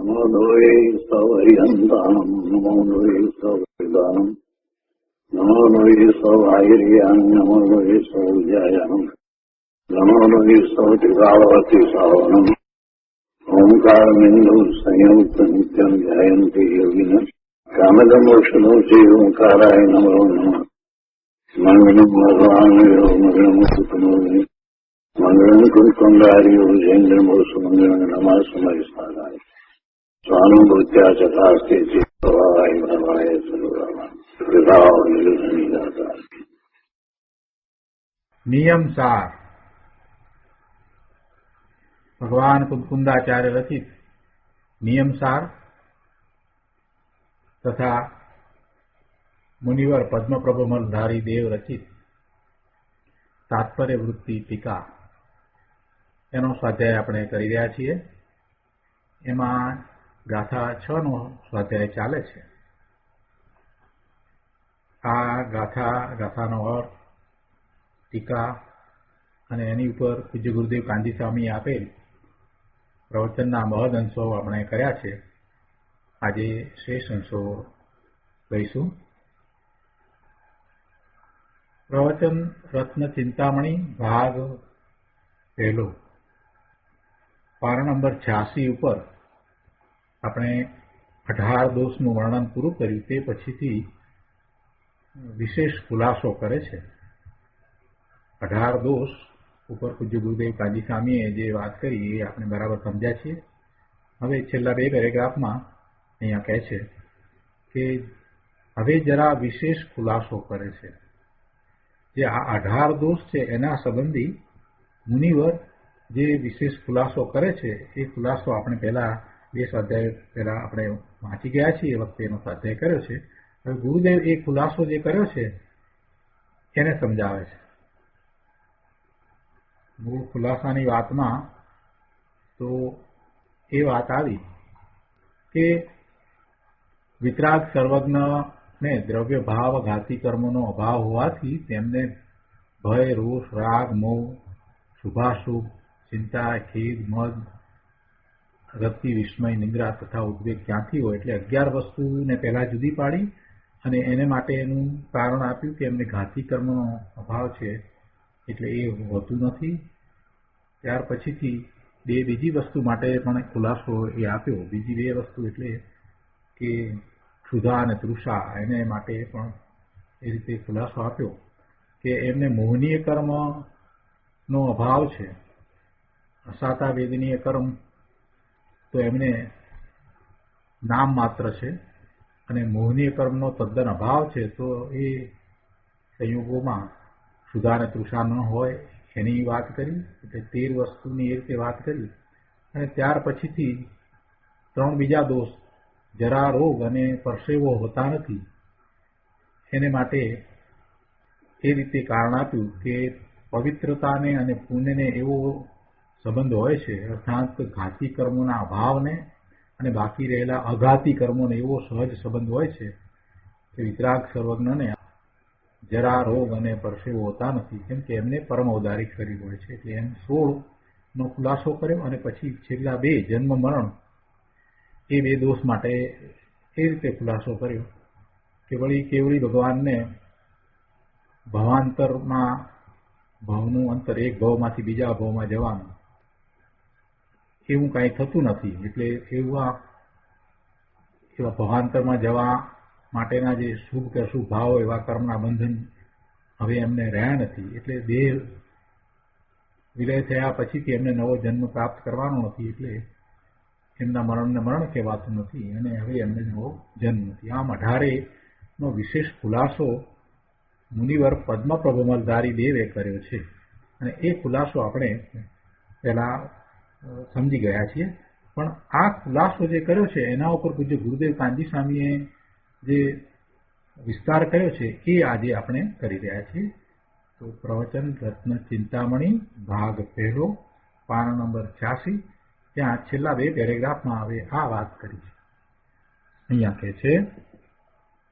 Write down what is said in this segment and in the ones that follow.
નમો દ્વે સવર્યંતાણમ નમો દ્વે સવર્દાનમ નમો દ્વે સવાયર્યાન નમો દ્વે સૌજાયાનમ નમો દ્વે સૌત્રિકાવતી સાવનમ ઓમકારમિંદુ સંયુક્ત નિત્યમ ધ્યાયંતિ યોગિન કામદમોક્ષનો છે ઓંકારાય નમો નમઃ મંગલમ ભગવાન મંગલમ સુતમોહિ મંગલમ કુંડાર્યો જૈન્દ્રમોસુ મંગલમ નમઃ સમયસ્થાનાય સ્વાનુભૂત્યા ચકાસ્તે ચિત્તવાય ભવાય સર્વરામ વિભાવ નિર્ધનિદાતા. નિયમ સાર ભગવાન કુંદાચાર્ય રચિત નિયમ સાર તથા મુનિવર પદ્મપ્રભમલધારી દેવ રચિત તાત્પર્ય વૃત્તિ ટીકા એનો સ્વાધ્યાય આપણે કરી રહ્યા છીએ. એમાં ગાથા 6 નો સ્વાધ્યાય ચાલે છે. આ ગાથાનો અર્થ, ટીકા અને એની ઉપર પૂજ્ય ગુરુદેવ કાનજી સ્વામી આપેલ પ્રવચનના મહદ અંશો આપણે કર્યા છે. આજે શેષ અંશો લઈશું. પ્રવચન રત્ન ચિંતામણી ભાગ 1, પારણ નંબર 86 ઉપર આપણે 18 દોષનું વર્ણન પૂરું કર્યું. તે પછીથી વિશેષ ખુલાસો કરે છે. 18 દોષ ઉપર પૂજ્ય ગુરુદેવ કાનજી સ્વામીએ જે વાત કરી એ આપણે બરાબર સમજ્યા છીએ. હવે છેલ્લા 2 પેરેગ્રાફમાં અહીંયા કહે છે કે હવે જરા વિશેષ ખુલાસો કરે છે. જે આ 18 દોષ છે એના સંબંધી મુનિવર જે વિશેષ ખુલાસો કરે છે એ ખુલાસો આપણે પહેલા 2 સ્વાધ્યાય પહેલા આપણે વાંચી ગયા છીએ. એ વખતે એનો સ્વાધ્યાય કર્યો છે. હવે ગુરુદેવ એ ખુલાસો જે કર્યો છે એને સમજાવે છે. મૂળ ખુલાસાની વાતમાં તો એ વાત આવી કે વિતરાગ સર્વજ્ઞને દ્રવ્ય ભાવ ઘાતી કર્મોનો અભાવ હોવાથી તેમને ભય, રોષ, રાગ, મોહ, શુભાશુભ, ચિંતા, ખેદ, મદ, રતિ, વિસ્મય, નિદ્રા તથા ઉદ્વેગ ક્યાંથી હોય. એટલે 11 વસ્તુને પહેલા જુદી પાડી અને એને માટે એનું કારણ આપ્યું કે એમને ઘાતી કર્મનો અભાવ છે એટલે એ હોતું નથી. ત્યાર પછીથી 2 બીજી વસ્તુ માટે પણ ખુલાસો એ આપ્યો. બીજી 2 વસ્તુ એટલે કે ક્ષુધા અને તૃષા, એને માટે પણ એ રીતે ખુલાસો આપ્યો કે એમને મોહનીય કર્મનો અભાવ છે. અસાતા વેદનીય કર્મ તો એમને નામ માત્ર છે અને મોહનીય કર્મનો તદ્દન અભાવ છે. તો એ સંયોગોમાં ક્ષુધા અને તૃષા ન હોય એની વાત કરી. એટલે 13 વસ્તુની એ રીતે વાત કરી. અને ત્યાર પછીથી 3 બીજા દોષ, જરા, રોગ અને પરસેવો હોતા નથી, એને માટે એ રીતે કારણ આપ્યું કે પવિત્રતાને અને પુણ્યને એવો સંબંધ હોય છે, અર્થાત ઘાતી કર્મોના અભાવને અને બાકી રહેલા અઘાતી કર્મોને એવો સહજ સંબંધ હોય છે કે વિતરાગ સર્વજ્ઞને જરા, રોગ અને પરસેવો હોતા નથી, કેમ કે એમને પરમ ઔદારિક શરીર હોય છે. એટલે એમ 16 નો ખુલાસો કર્યો. અને પછી છેલ્લા 2 જન્મ મરણ એ 2 દોષ માટે એ રીતે ખુલાસો કર્યો કે વળી કેવળી ભગવાનને ભવાંતરમાં ભવનું અંતર, એક ભવમાંથી બીજા ભવમાં જવાનું એવું કાંઈ થતું નથી. એટલે એવા ભવાંતરમાં જવા માટેના જે શુભ કે અશુભ ભાવો, એવા કર્મના બંધન હવે એમને રહ્યા નથી. એટલે દેહ વિલય થયા પછીથી એમને નવો જન્મ પ્રાપ્ત કરવાનો નથી. એટલે એમના મરણને મરણ કહેવાતું નથી અને હવે એમને નવો જન્મ નથી. આમ 18 નો વિશેષ ખુલાસો મુનિવર પદ્મપ્રભમલધારી દેવે કર્યો છે. અને એ ખુલાસો આપણે પહેલા સમજી ગયા છીએ. પણ આ ખુલાસો જે કર્યો છે એના ઉપર પૂજ્ય ગુરુદેવ કાનજી સ્વામીએ જે વિસ્તાર કર્યો છે એ આજે આપણે કરી રહ્યા છીએ. તો પ્રવચન રત્ન ચિંતામણી ભાગ 1, પારણ નંબર 86, ત્યાં છેલ્લા 2 પેરેગ્રાફમાં હવે આ વાત કરી છે. અહીંયા કહે છે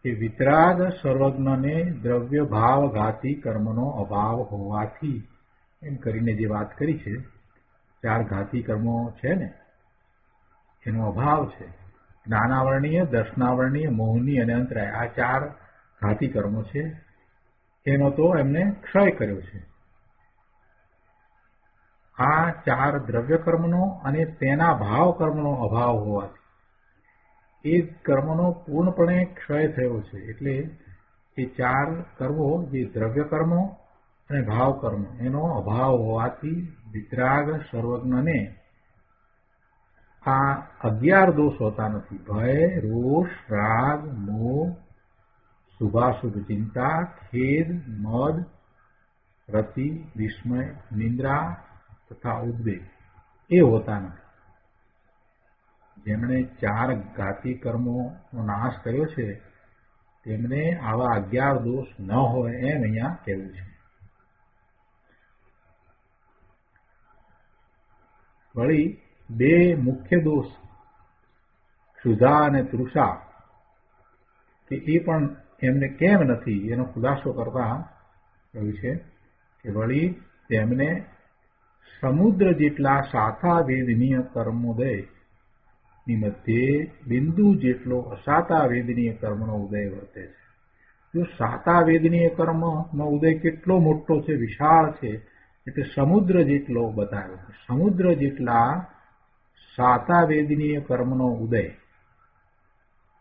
કે વિતરાગ સર્વજ્ઞને દ્રવ્ય ભાવ ઘાતી કર્મનો અભાવ હોવાથી, એમ કરીને જે વાત કરી છે, 4 ઘાતી કર્મો છે ને એનો અભાવ છે. જ્ઞાનાવરણીય, દર્શનાવરણીય, મોહની અને અંતરાય આ 4 ઘાતી કર્મો છે. એનો તો એમને ક્ષય કર્યો છે. આ 4 દ્રવ્ય કર્મનો અને તેના ભાવ કર્મનો અભાવ હોવાથી એ કર્મનો પૂર્ણપણે ક્ષય થયો છે. એટલે એ 4 કર્મો જે દ્રવ્ય કર્મો અને ભાવ કર્મ એનો અભાવ હોવાથી વિતરાગ સર્વજ્ઞને આ 11 દોષ હોતા નથી. ભય, રોષ, રાગ, મોહ, શુભાશુભ ચિંતા, ખેદ, મદ, રતિ, વિસ્મય, નિંદ્રા તથા ઉદ્વેગ એ હોતા નથી. જેમણે 4 ઘાતી કર્મોનો નાશ કર્યો છે તેમને આવા 11 દોષ ન હોય એમ અહીંયા કહેવું છે. વળી 2 મુખ્ય દોષ ક્ષુધા અને તૃષા કે એ પણ એમને કેમ નથી એનો ખુલાસો કરતા કહ્યું છે કે વળી તેમને સમુદ્ર જેટલા શાખા વેદનીય કર્મોદય ની મધ્યે બિંદુ જેટલો અશાતા વેદનીય કર્મનો ઉદય વર્તે છે. જો શાતા વેદનીય કર્મનો ઉદય કેટલો મોટો છે, વિશાળ છે, એટલે સમુદ્ર જેટલો બતાવ્યો. સમુદ્ર જેટલા શાતા વેદનીય કર્મનો ઉદય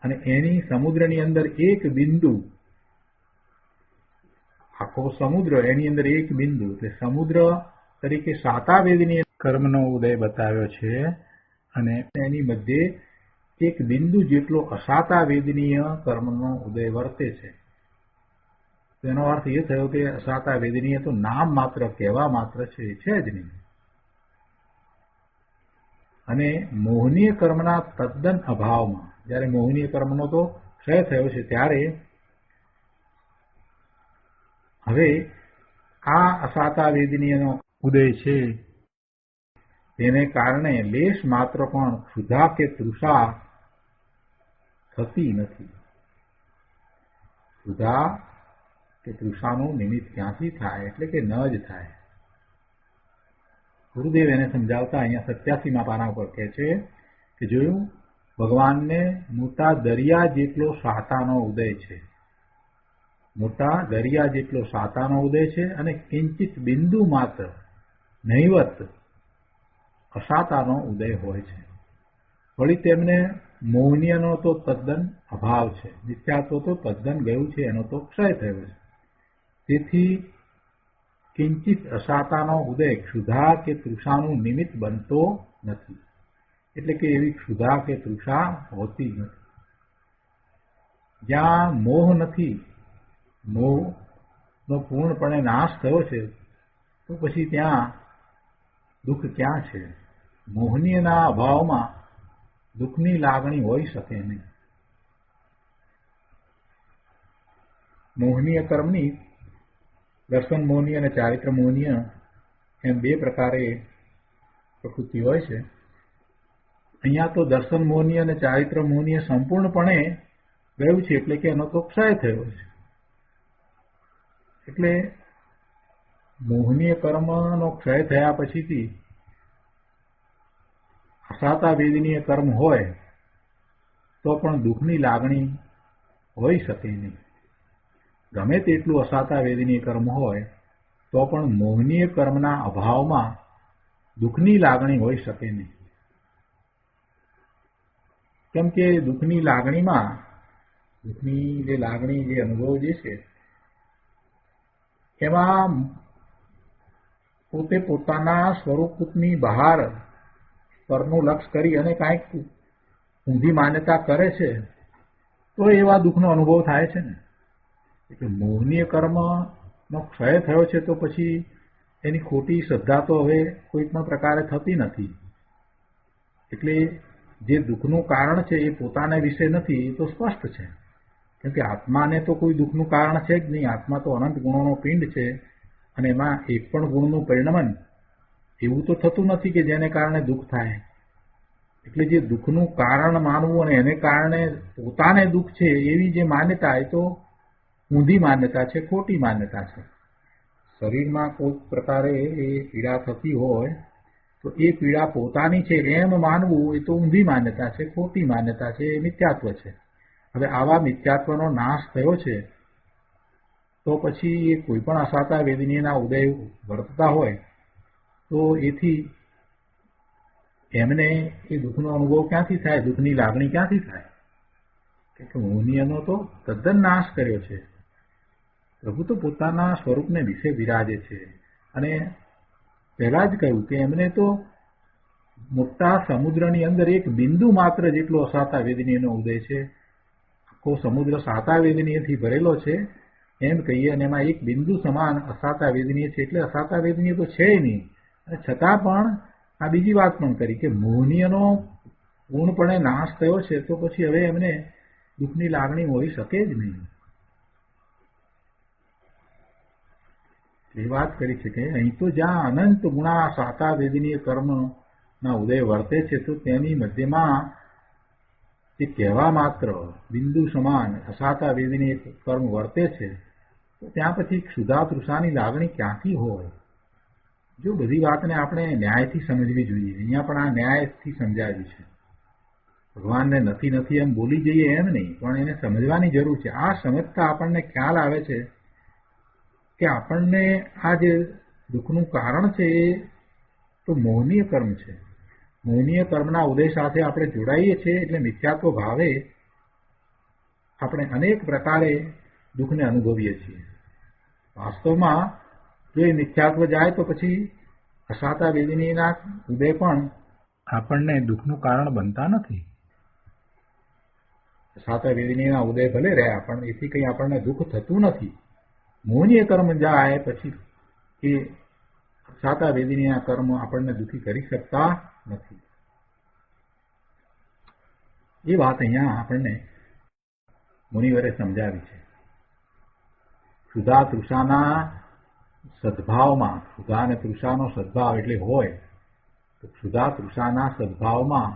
અને એની સમુદ્રની અંદર એક બિંદુ, આખો સમુદ્ર એની અંદર એક બિંદુ, એટલે સમુદ્ર તરીકે શાતા વેદનીય કર્મનો ઉદય બતાવ્યો છે અને એની મધ્યે એક બિંદુ જેટલો અશાતા વેદનીય કર્મનો ઉદય વર્તે છે. તેનો અર્થ એ થયો કે અશાતા વેદનીય તો નામ માત્ર, કહેવા માત્ર છે જ નહીં. અને મોહનીય કર્મના તદ્દન અભાવમાં, જ્યારે મોહનીય કર્મનો તો ક્ષય થયો છે ત્યારે હવે આ અશાતા વેદનીયનો ઉદય છે તેને કારણે લેશ માત્ર પણ ક્ષુધા કે તૃષા થતી નથી. ક્ષુધા કે તૃષાનું નિમિત્ત ક્યાંથી થાય? એટલે કે ન જ થાય. ગુરુદેવ એને સમજાવતા અહીંયા 87મા પાના ઉપર કહે છે કે જોયું, ભગવાનને મોટા દરિયા જેટલો શાતાનો ઉદય છે, મોટા દરિયા જેટલો શાતાનો ઉદય છે અને કિંચિત બિંદુ માત્ર નહિવત અશાતાનો ઉદય હોય છે. વળી તેમને મોહનીયનો તો તદ્દન અભાવ છે, મિથ્યાત્વ તો તદ્દન ગયું છે, એનો તો ક્ષય થયો છે. તેથી કિંચિત અશાતાનો ઉદય ક્ષુધા કે તૃષાનું નિમિત્ત બનતો નથી. એટલે કે એવી ક્ષુધા કે તૃષા હોતી નથી. જ્યાં મોહ નથી, મોહનો પૂર્ણપણે નાશ થયો છે, તો પછી ત્યાં દુઃખ ક્યાં છે? મોહનીયના અભાવમાં દુઃખની લાગણી હોઈ શકે નહીં. મોહનીય કર્મની દર્શન મોહનીય અને ચારિત્ર મોહનીય એમ 2 પ્રકારે પ્રકૃતિ હોય છે. અહીંયા તો દર્શન મોહનીય અને ચારિત્ર મોહનીય સંપૂર્ણપણે ગયું છે, એટલે કે એનો તો ક્ષય થયો છે. એટલે મોહનીય કર્મનો ક્ષય થયા પછીથી અશાતા વેદનીય કર્મ હોય તો પણ દુઃખની લાગણી હોઈ શકે નહીં. ગમે તેટલું અશાતા વેદનીય કર્મ હોય તો પણ મોહનીય કર્મના અભાવમાં દુઃખની લાગણી હોઈ શકે નહીં. કેમ કે દુઃખની લાગણીમાં, દુઃખની જે લાગણી, જે અનુભવ જે છે એમાં પોતે પોતાના સ્વરૂપની બહાર પરનું લક્ષ કરી અને કાંઈક ઊંધી માન્યતા કરે છે તો એવા દુઃખનો અનુભવ થાય છે ને. એટલે મોહનીય કર્મનો ક્ષય થયો છે તો પછી એની ખોટી શ્રદ્ધા તો હવે કોઈ પણ પ્રકારે થતી નથી. એટલે જે દુઃખનું કારણ છે એ પોતાના વિશે નથી, એ તો સ્પષ્ટ છે. કેમ કે આત્માને તો કોઈ દુઃખનું કારણ છે જ નહીં. આત્મા તો અનંત ગુણોનો પિંડ છે અને એમાં એક પણ ગુણનું પરિણમન એવું તો થતું નથી કે જેને કારણે દુઃખ થાય. એટલે જે દુઃખનું કારણ માનવું અને એને કારણે પોતાને દુઃખ છે એવી જે માન્યતા, એ તો ઊંધી માન્યતા છે, ખોટી માન્યતા છે. શરીરમાં કોઈ પ્રકારે એ પીડા થતી હોય તો એ પીડા પોતાની છે એમ માનવું એ તો ઊંધી માન્યતા છે, ખોટી માન્યતા છે, એ મિથ્યાત્વ છે. હવે આવા મિથ્યાત્વનો નાશ થયો છે તો પછી એ કોઈ પણ અસાતા વેદનીના ઉદય વર્તતા હોય તો એથી એમને એ દુઃખનો અનુભવ ક્યાંથી થાય, દુઃખની લાગણી ક્યાંથી થાય? કે મોહનીયનો તો તદ્દન નાશ કર્યો છે. પ્રભુ તો પોતાના સ્વરૂપને વિશે બિરાજે છે. અને પહેલા જ કહ્યું કે એમને તો મોટા સમુદ્રની અંદર એક બિંદુ માત્ર જેટલો અસાતા વેદનીયનો ઉદય છે. આખો સમુદ્ર સાતા વેદનીયથી ભરેલો છે એમ કહીએ, અને એમાં એક બિંદુ સમાન અસાતા વેદનીય છે, એટલે અસાતા વેદનીય તો છે નહીં. અને છતાં પણ આ બીજી વાત પણ કરી કે મોહનીયનો પૂર્ણપણે નાશ થયો છે તો પછી હવે એમને દુઃખની લાગણી હોઈ શકે જ નહીં. એ વાત કરી છે કે અહીં તો જ્યાં અનંત ગુણા સાતા વેદનીય કર્મના ઉદય વર્તે છે તો તેની મધ્યમાં જે કહેવા માત્ર બિંદુ સમાન અસાતા વેદનીય કર્મ વર્તે છે તો ત્યાં પછી ક્ષુધા તૃષાની લાગણી ક્યાંથી હોય? જો બધી વાતને આપણે ન્યાયથી સમજવી જોઈએ. અહીંયા પણ આ ન્યાયથી સમજાવી છે. ભગવાનને નથી નથી એમ બોલી જઈએ એમ નહીં, પણ એને સમજવાની જરૂર છે. આ સમજતા આપણને ખ્યાલ આવે છે કે આપણને આ જે દુઃખનું કારણ છે એ તો મોહનીય કર્મ છે. મોહનીય કર્મના ઉદય સાથે આપણે જોડાઈએ છીએ એટલે મિથ્યાત્વ ભાવે આપણે અનેક પ્રકારે દુઃખને અનુભવીએ છીએ. વાસ્તવમાં જો એ મિથ્યાત્વ જાય તો પછી અસાતા વેદનીના ઉદય પણ આપણને દુઃખનું કારણ બનતા નથી. અસાતા વેદનીના ઉદય ભલે રહ્યા પણ એથી કંઈ આપણને દુઃખ થતું નથી. મોહનીય કર્મ જાય પછી એ સાતા વેદનીના કર્મ આપણને દુઃખી કરી શકતા નથી. એ વાત અહીંયા આપણને મુનિવરે સમજાવી છે. ક્ષુધા તૃષાના સદભાવમાં, ક્ષુધા અને તૃષાનો સદભાવ એટલે હોય તો ક્ષુધા તૃષાના સદભાવમાં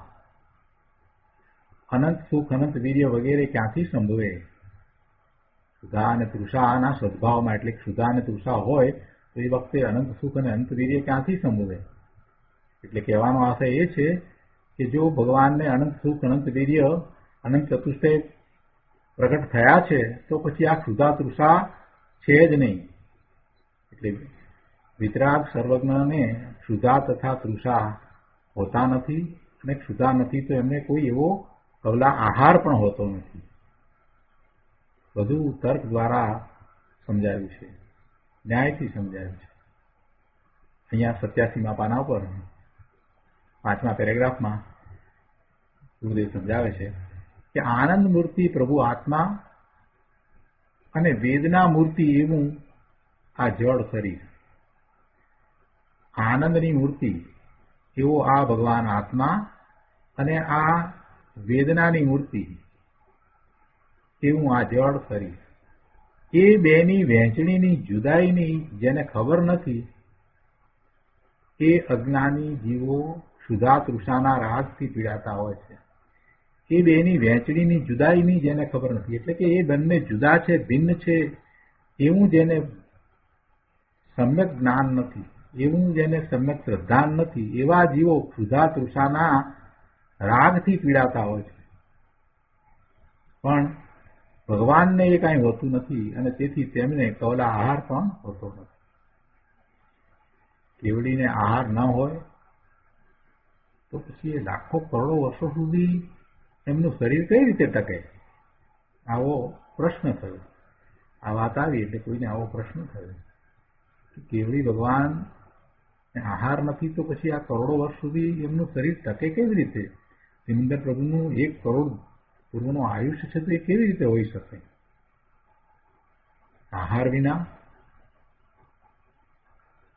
અનંત સુખ, અનંત વીર્ય વગેરે ક્યાંથી સંભવે? ક્ષુધા અને તૃષાના સદભાવમાં એટલે ક્ષુધા અને તૃષા હોય તો એ વખતે અનંત સુખ અને અનંત વીર્ય ક્યાંથી સંભવે? એટલે કહેવાનો આશય એ છે કે જો ભગવાનને અનંત સુખ, અનંત વીર્ય, અનંત ચતુષ્ટય પ્રગટ થયા છે તો પછી આ ક્ષુધા તૃષા છે જ નહીં. એટલે વિતરાગ સર્વજ્ઞને ક્ષુધા તથા તૃષા હોતા નથી, અને ક્ષુધા નથી તો એમને કોઈ એવો કવલા આહાર પણ હોતો નથી. બધું તર્ક દ્વારા સમજાવ્યું છે, ન્યાયથી સમજાવ્યું છે. અહીંયા 87મા પાના ઉપર 5મા પેરેગ્રાફમાં ગુરુદેવ સમજાવે છે કે આનંદ મૂર્તિ પ્રભુ આત્મા અને વેદના મૂર્તિ એવું આ જળ શરીર. આનંદની મૂર્તિ એવો આ ભગવાન આત્મા અને આ વેદનાની મૂર્તિ એવું આ જળ શરીર. એ બેની વહેંચણીની જુદાઈની જેને ખબર નથી એ અજ્ઞાની જીવો ક્ષુધા તૃષાના રાગથી પીડાતા હોય છે. એ બેની વહેંચણીની જુદાઈની જેને ખબર નથી, એટલે કે એ બંને જુદા છે, ભિન્ન છે એવું જેને સમ્યક જ્ઞાન નથી, એવું જેને સમ્યક શ્રદ્ધાન નથી, એવા જીવો ક્ષુધા તૃષાના રાગથી પીડાતા હોય છે. પણ ભગવાનને એ કાંઈ હોતું નથી અને તેથી તેમને કવલા આહાર પણ હોતો નથી. કેવડીને આહાર ન હોય તો પછી એ લાખો કરોડો વર્ષો સુધી એમનું શરીર કઈ રીતે ટકે? આવો પ્રશ્ન થયો. આ વાત આવી એટલે કોઈને આવો પ્રશ્ન થયો કે કેવડી ભગવાન આહાર નથી તો પછી આ કરોડો વર્ષ સુધી એમનું શરીર ટકે કેવી રીતે? સિમંદર પ્રભુનું 1 કરોડ પૂર્વનું આયુષ્ય છે તો એ કેવી રીતે હોઈ શકે આહાર વિના?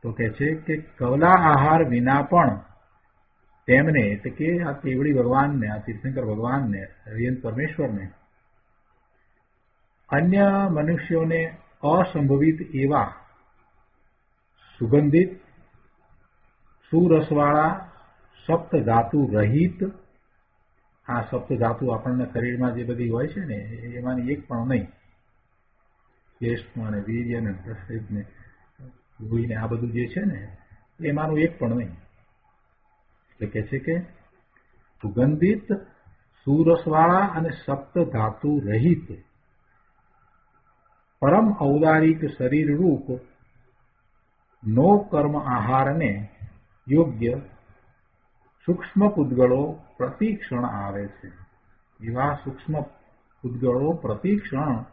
તો કહે છે કે કવલા આહાર વિના પણ તેમને, એટલે કે આ કેવડી ભગવાનને, આ તીર્થંકર ભગવાનને, હરિયન પરમેશ્વરને અન્ય મનુષ્યોને અસંભવિત એવા સુગંધિત સુરસવાળા સપ્ત ધાતુ રહિત, આ સપ્ત ધાતુ આપણને શરીરમાં જે બધી હોય છે ને એમાંની એક પણ નહીં, શ્લેષ્મ અને વીર્ય ને પ્રસિદ્ધ ને લોહી ને આ બધું જે છે ને એમાંનું એક પણ નહીં. એટલે કહે છે કે સુગંધિત સુરસવાળા અને સપ્ત ધાતુ રહિત પરમ ઔદારિક શરીર રૂપ નો કર્મ આહારને યોગ્ય સૂક્ષ્મ પૂદગળો પ્રતિક્ષણ આવે છે. એવા સૂક્ષ્મ પૂદગળો પ્રતિક્ષણ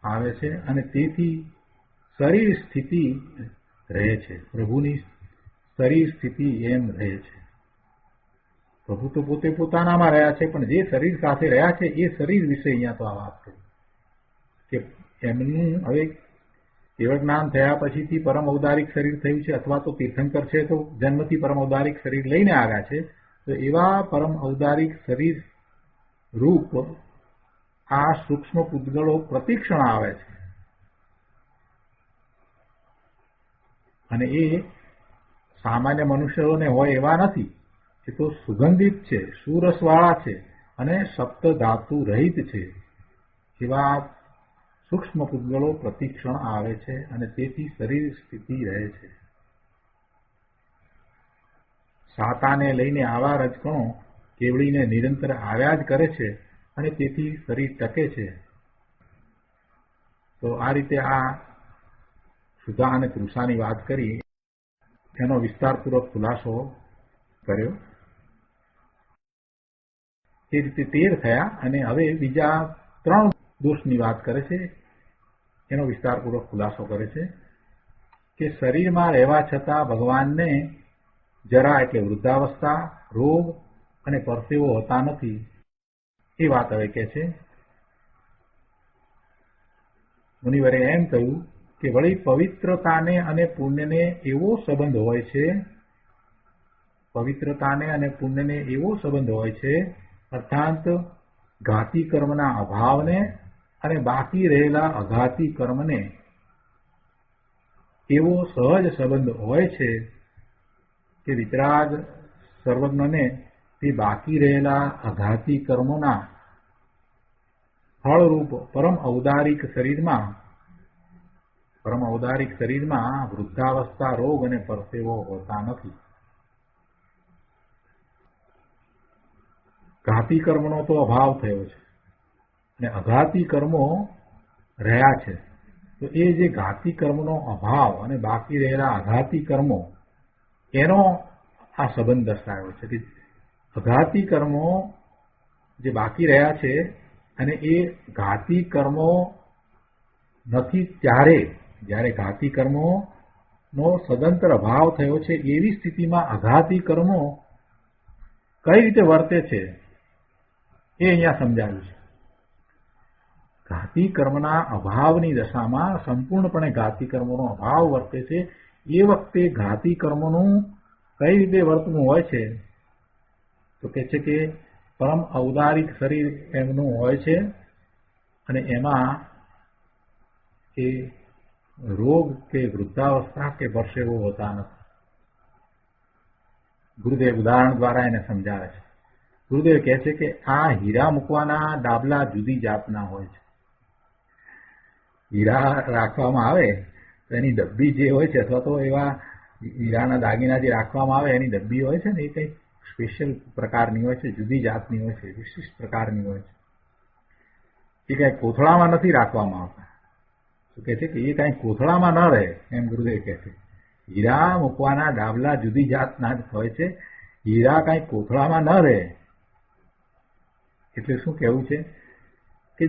આવે છે અને તેથી શરીર સ્થિતિ રહે છે. પ્રભુની શરીર સ્થિતિ એમ રહે છે. પ્રભુ તો પોતે પોતાનામાં રહ્યા છે, પણ જે શરીર સાથે રહ્યા છે એ શરીર વિશે અહીંયા તો આ વાત કરી કે એમનું હવે કેવળ જ્ઞાન થયા પછીથી પરમ ઔદારિક શરીર થયું છે, અથવા તો તીર્થંકર છે તો જન્મથી પરમ ઔદારિક શરીર લઈને આવ્યા છે. તો એવા પરમ ઔદારિક શરીર રૂપ આ સૂક્ષ્મ પૂદગળો પ્રતિક્ષણ આવે છે અને એ સામાન્ય મનુષ્યોને હોય એવા નથી. એ તો સુગંધિત છે, સુરસવાળા છે અને સપ્ત ધાતુ રહિત છે. એવા સૂક્ષ્મ પૂદગળો પ્રતિક્ષણ આવે છે અને તેથી શરીર સ્થિતિ રહે છે. સાતાને લઈને આવા રજકણો કેવડીને નિરંતર આવ્યા જ કરે છે અને તેથી શરીર ટકે છે. તો આ રીતે આ સુધા અને તૃષાની વાત કરી, એનો વિસ્તારપૂર્વક ખુલાસો કર્યો. એ રીતે 13 થયા અને હવે બીજા 3 દોષની વાત કરે છે. એનો વિસ્તારપૂર્વક ખુલાસો કરે છે કે શરીરમાં રહેવા છતાં ભગવાનને જરા એટલે વૃદ્ધાવસ્થા, રોગ અને પરસેવો હોતા નથી. એ વાત હવે કહે છે. મુનિવરે એમ કહ્યું કે વળી પવિત્રતાને અને પુણ્યને એવો સંબંધ હોય છે, પવિત્રતાને અને પુણ્યને એવો સંબંધ હોય છે, અર્થાત ઘાતી કર્મના અભાવને અને બાકી રહેલા અઘાતી કર્મને એવો સહજ સંબંધ હોય છે કે વિતરાગ સર્વજ્ઞને તે બાકી રહેલા અઘાતી કર્મોના ફળરૂપ પરમ ઔદારિક શરીરમાં વૃદ્ધાવસ્થા, રોગ અને પરસેવો હોતા નથી. ઘાતી કર્મનો તો અભાવ થયો છે અને અઘાતી કર્મો રહ્યા છે. તો એ જે ઘાતી કર્મનો અભાવ અને બાકી રહેલા અઘાતી કર્મો, એનો આ સંબંધ દર્શાવ્યો છે કે અઘાતી કર્મો જે બાકી રહ્યા છે અને એ ઘાતી કર્મો નથી જ્યારે ઘાતી કર્મોનો સદંતર અભાવ થયો છે, એવી સ્થિતિમાં અઘાતી કર્મો કઈ રીતે વર્તે છે એ અહીંયા સમજાવ્યું છે. ઘાતી કર્મના અભાવની દશામાં સંપૂર્ણપણે ઘાતી કર્મોનો અભાવ વર્તે છે. એ વખતે ઘાતી કર્મોનું કઈ રીતે વર્તવું હોય છે તો કહે છે કે પરમ ઔદારિક શરીર એમનું હોય છે અને એમાં એ રોગ કે વૃદ્ધાવસ્થા કે પરસેવો હોતા નથી. ગુરુદેવ ઉદાહરણ દ્વારા એને સમજાવે છે. ગુરુદેવ કહે છે કે આ હીરા મૂકવાના ડાબલા જુદી જાતના હોય છે. હીરા રાખવામાં આવે તો એની ડબ્બી જે હોય છે, અથવા તો એવા હીરાના દાગીના જે રાખવામાં આવે એની ડબ્બી હોય છે ને, એ કંઈક સ્પેશિયલ પ્રકારની હોય છે, જુદી જાતની હોય છે, વિશિષ્ટ પ્રકારની હોય છે. એ કંઈ કોથળામાં નથી રાખવામાં આવતા. તો કહે છે કે એ કાંઈ કોથળામાં ન રહે, એમ ગુરુદેવ કહે છે. હીરા મૂકવાના ડાબલા જુદી જાતના જ હોય છે, હીરા કાંઈ કોથળામાં ન રહે. એટલે શું કહેવું છે કે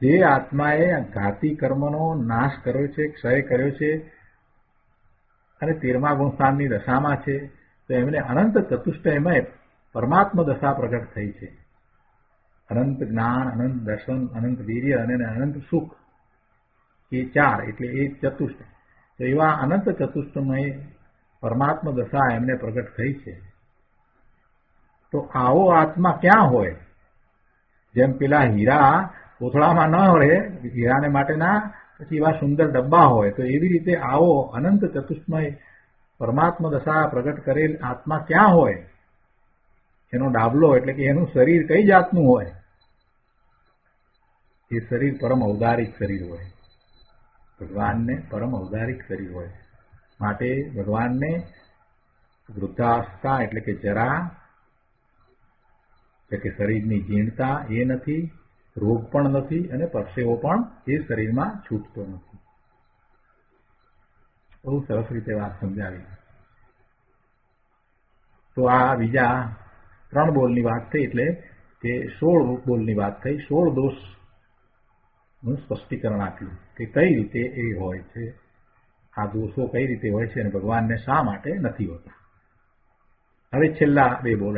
જે આત્માએ ઘાતી કર્મનો નાશ કર્યો છે, ક્ષય કર્યો છે અને 13મા ગુણસ્થાનની દશામાં છે, તો એમને અનંત ચતુષ્ટયમય પરમાત્મા દશા પ્રગટ થઈ છે. અનંત જ્ઞાન, અનંત દર્શન, અનંત વીર્ય અને અનંત સુખ, એ 4 એટલે એ ચતુષ્ટ. તો એવા અનંત ચતુષ્ટમય પરમાત્મા દશા એમને પ્રગટ થઈ છે. તો આવો આત્મા ક્યાં હોય? જેમ પેલા હીરા કોથળામાં ન રહે, હીરાને માટેના પછી એવા સુંદર ડબ્બા હોય, તો એવી રીતે આવો અનંત ચતુષ્મય પરમાત્મા દશા પ્રગટ કરેલ આત્મા ક્યાં હોય? એનો ડાબલો એટલે કે એનું શરીર કઈ જાતનું હોય? એ શરીર પરમ ઔદારિક શરીર હોય. ભગવાનને પરમ ઔદારિક શરીર હોય. માટે ભગવાનને વૃદ્ધાવસ્થા એટલે કે જરા, એટલે કે શરીરની જીર્ણતા એ નથી, રોગ પણ નથી અને પરસેવો પણ એ શરીરમાં છૂટતો નથી. બહુ સરસ રીતે વાત સમજાવી. તો આ બીજા 3 બોલની વાત થઈ, એટલે કે 16 બોલની વાત થઈ. 16 દોષનું સ્પષ્ટીકરણ આપ્યું કે કઈ રીતે એ હોય છે, આ દોષો કઈ રીતે હોય છે અને ભગવાનને શા માટે નથી હોતા. હવે છેલ્લા 2 બોલ,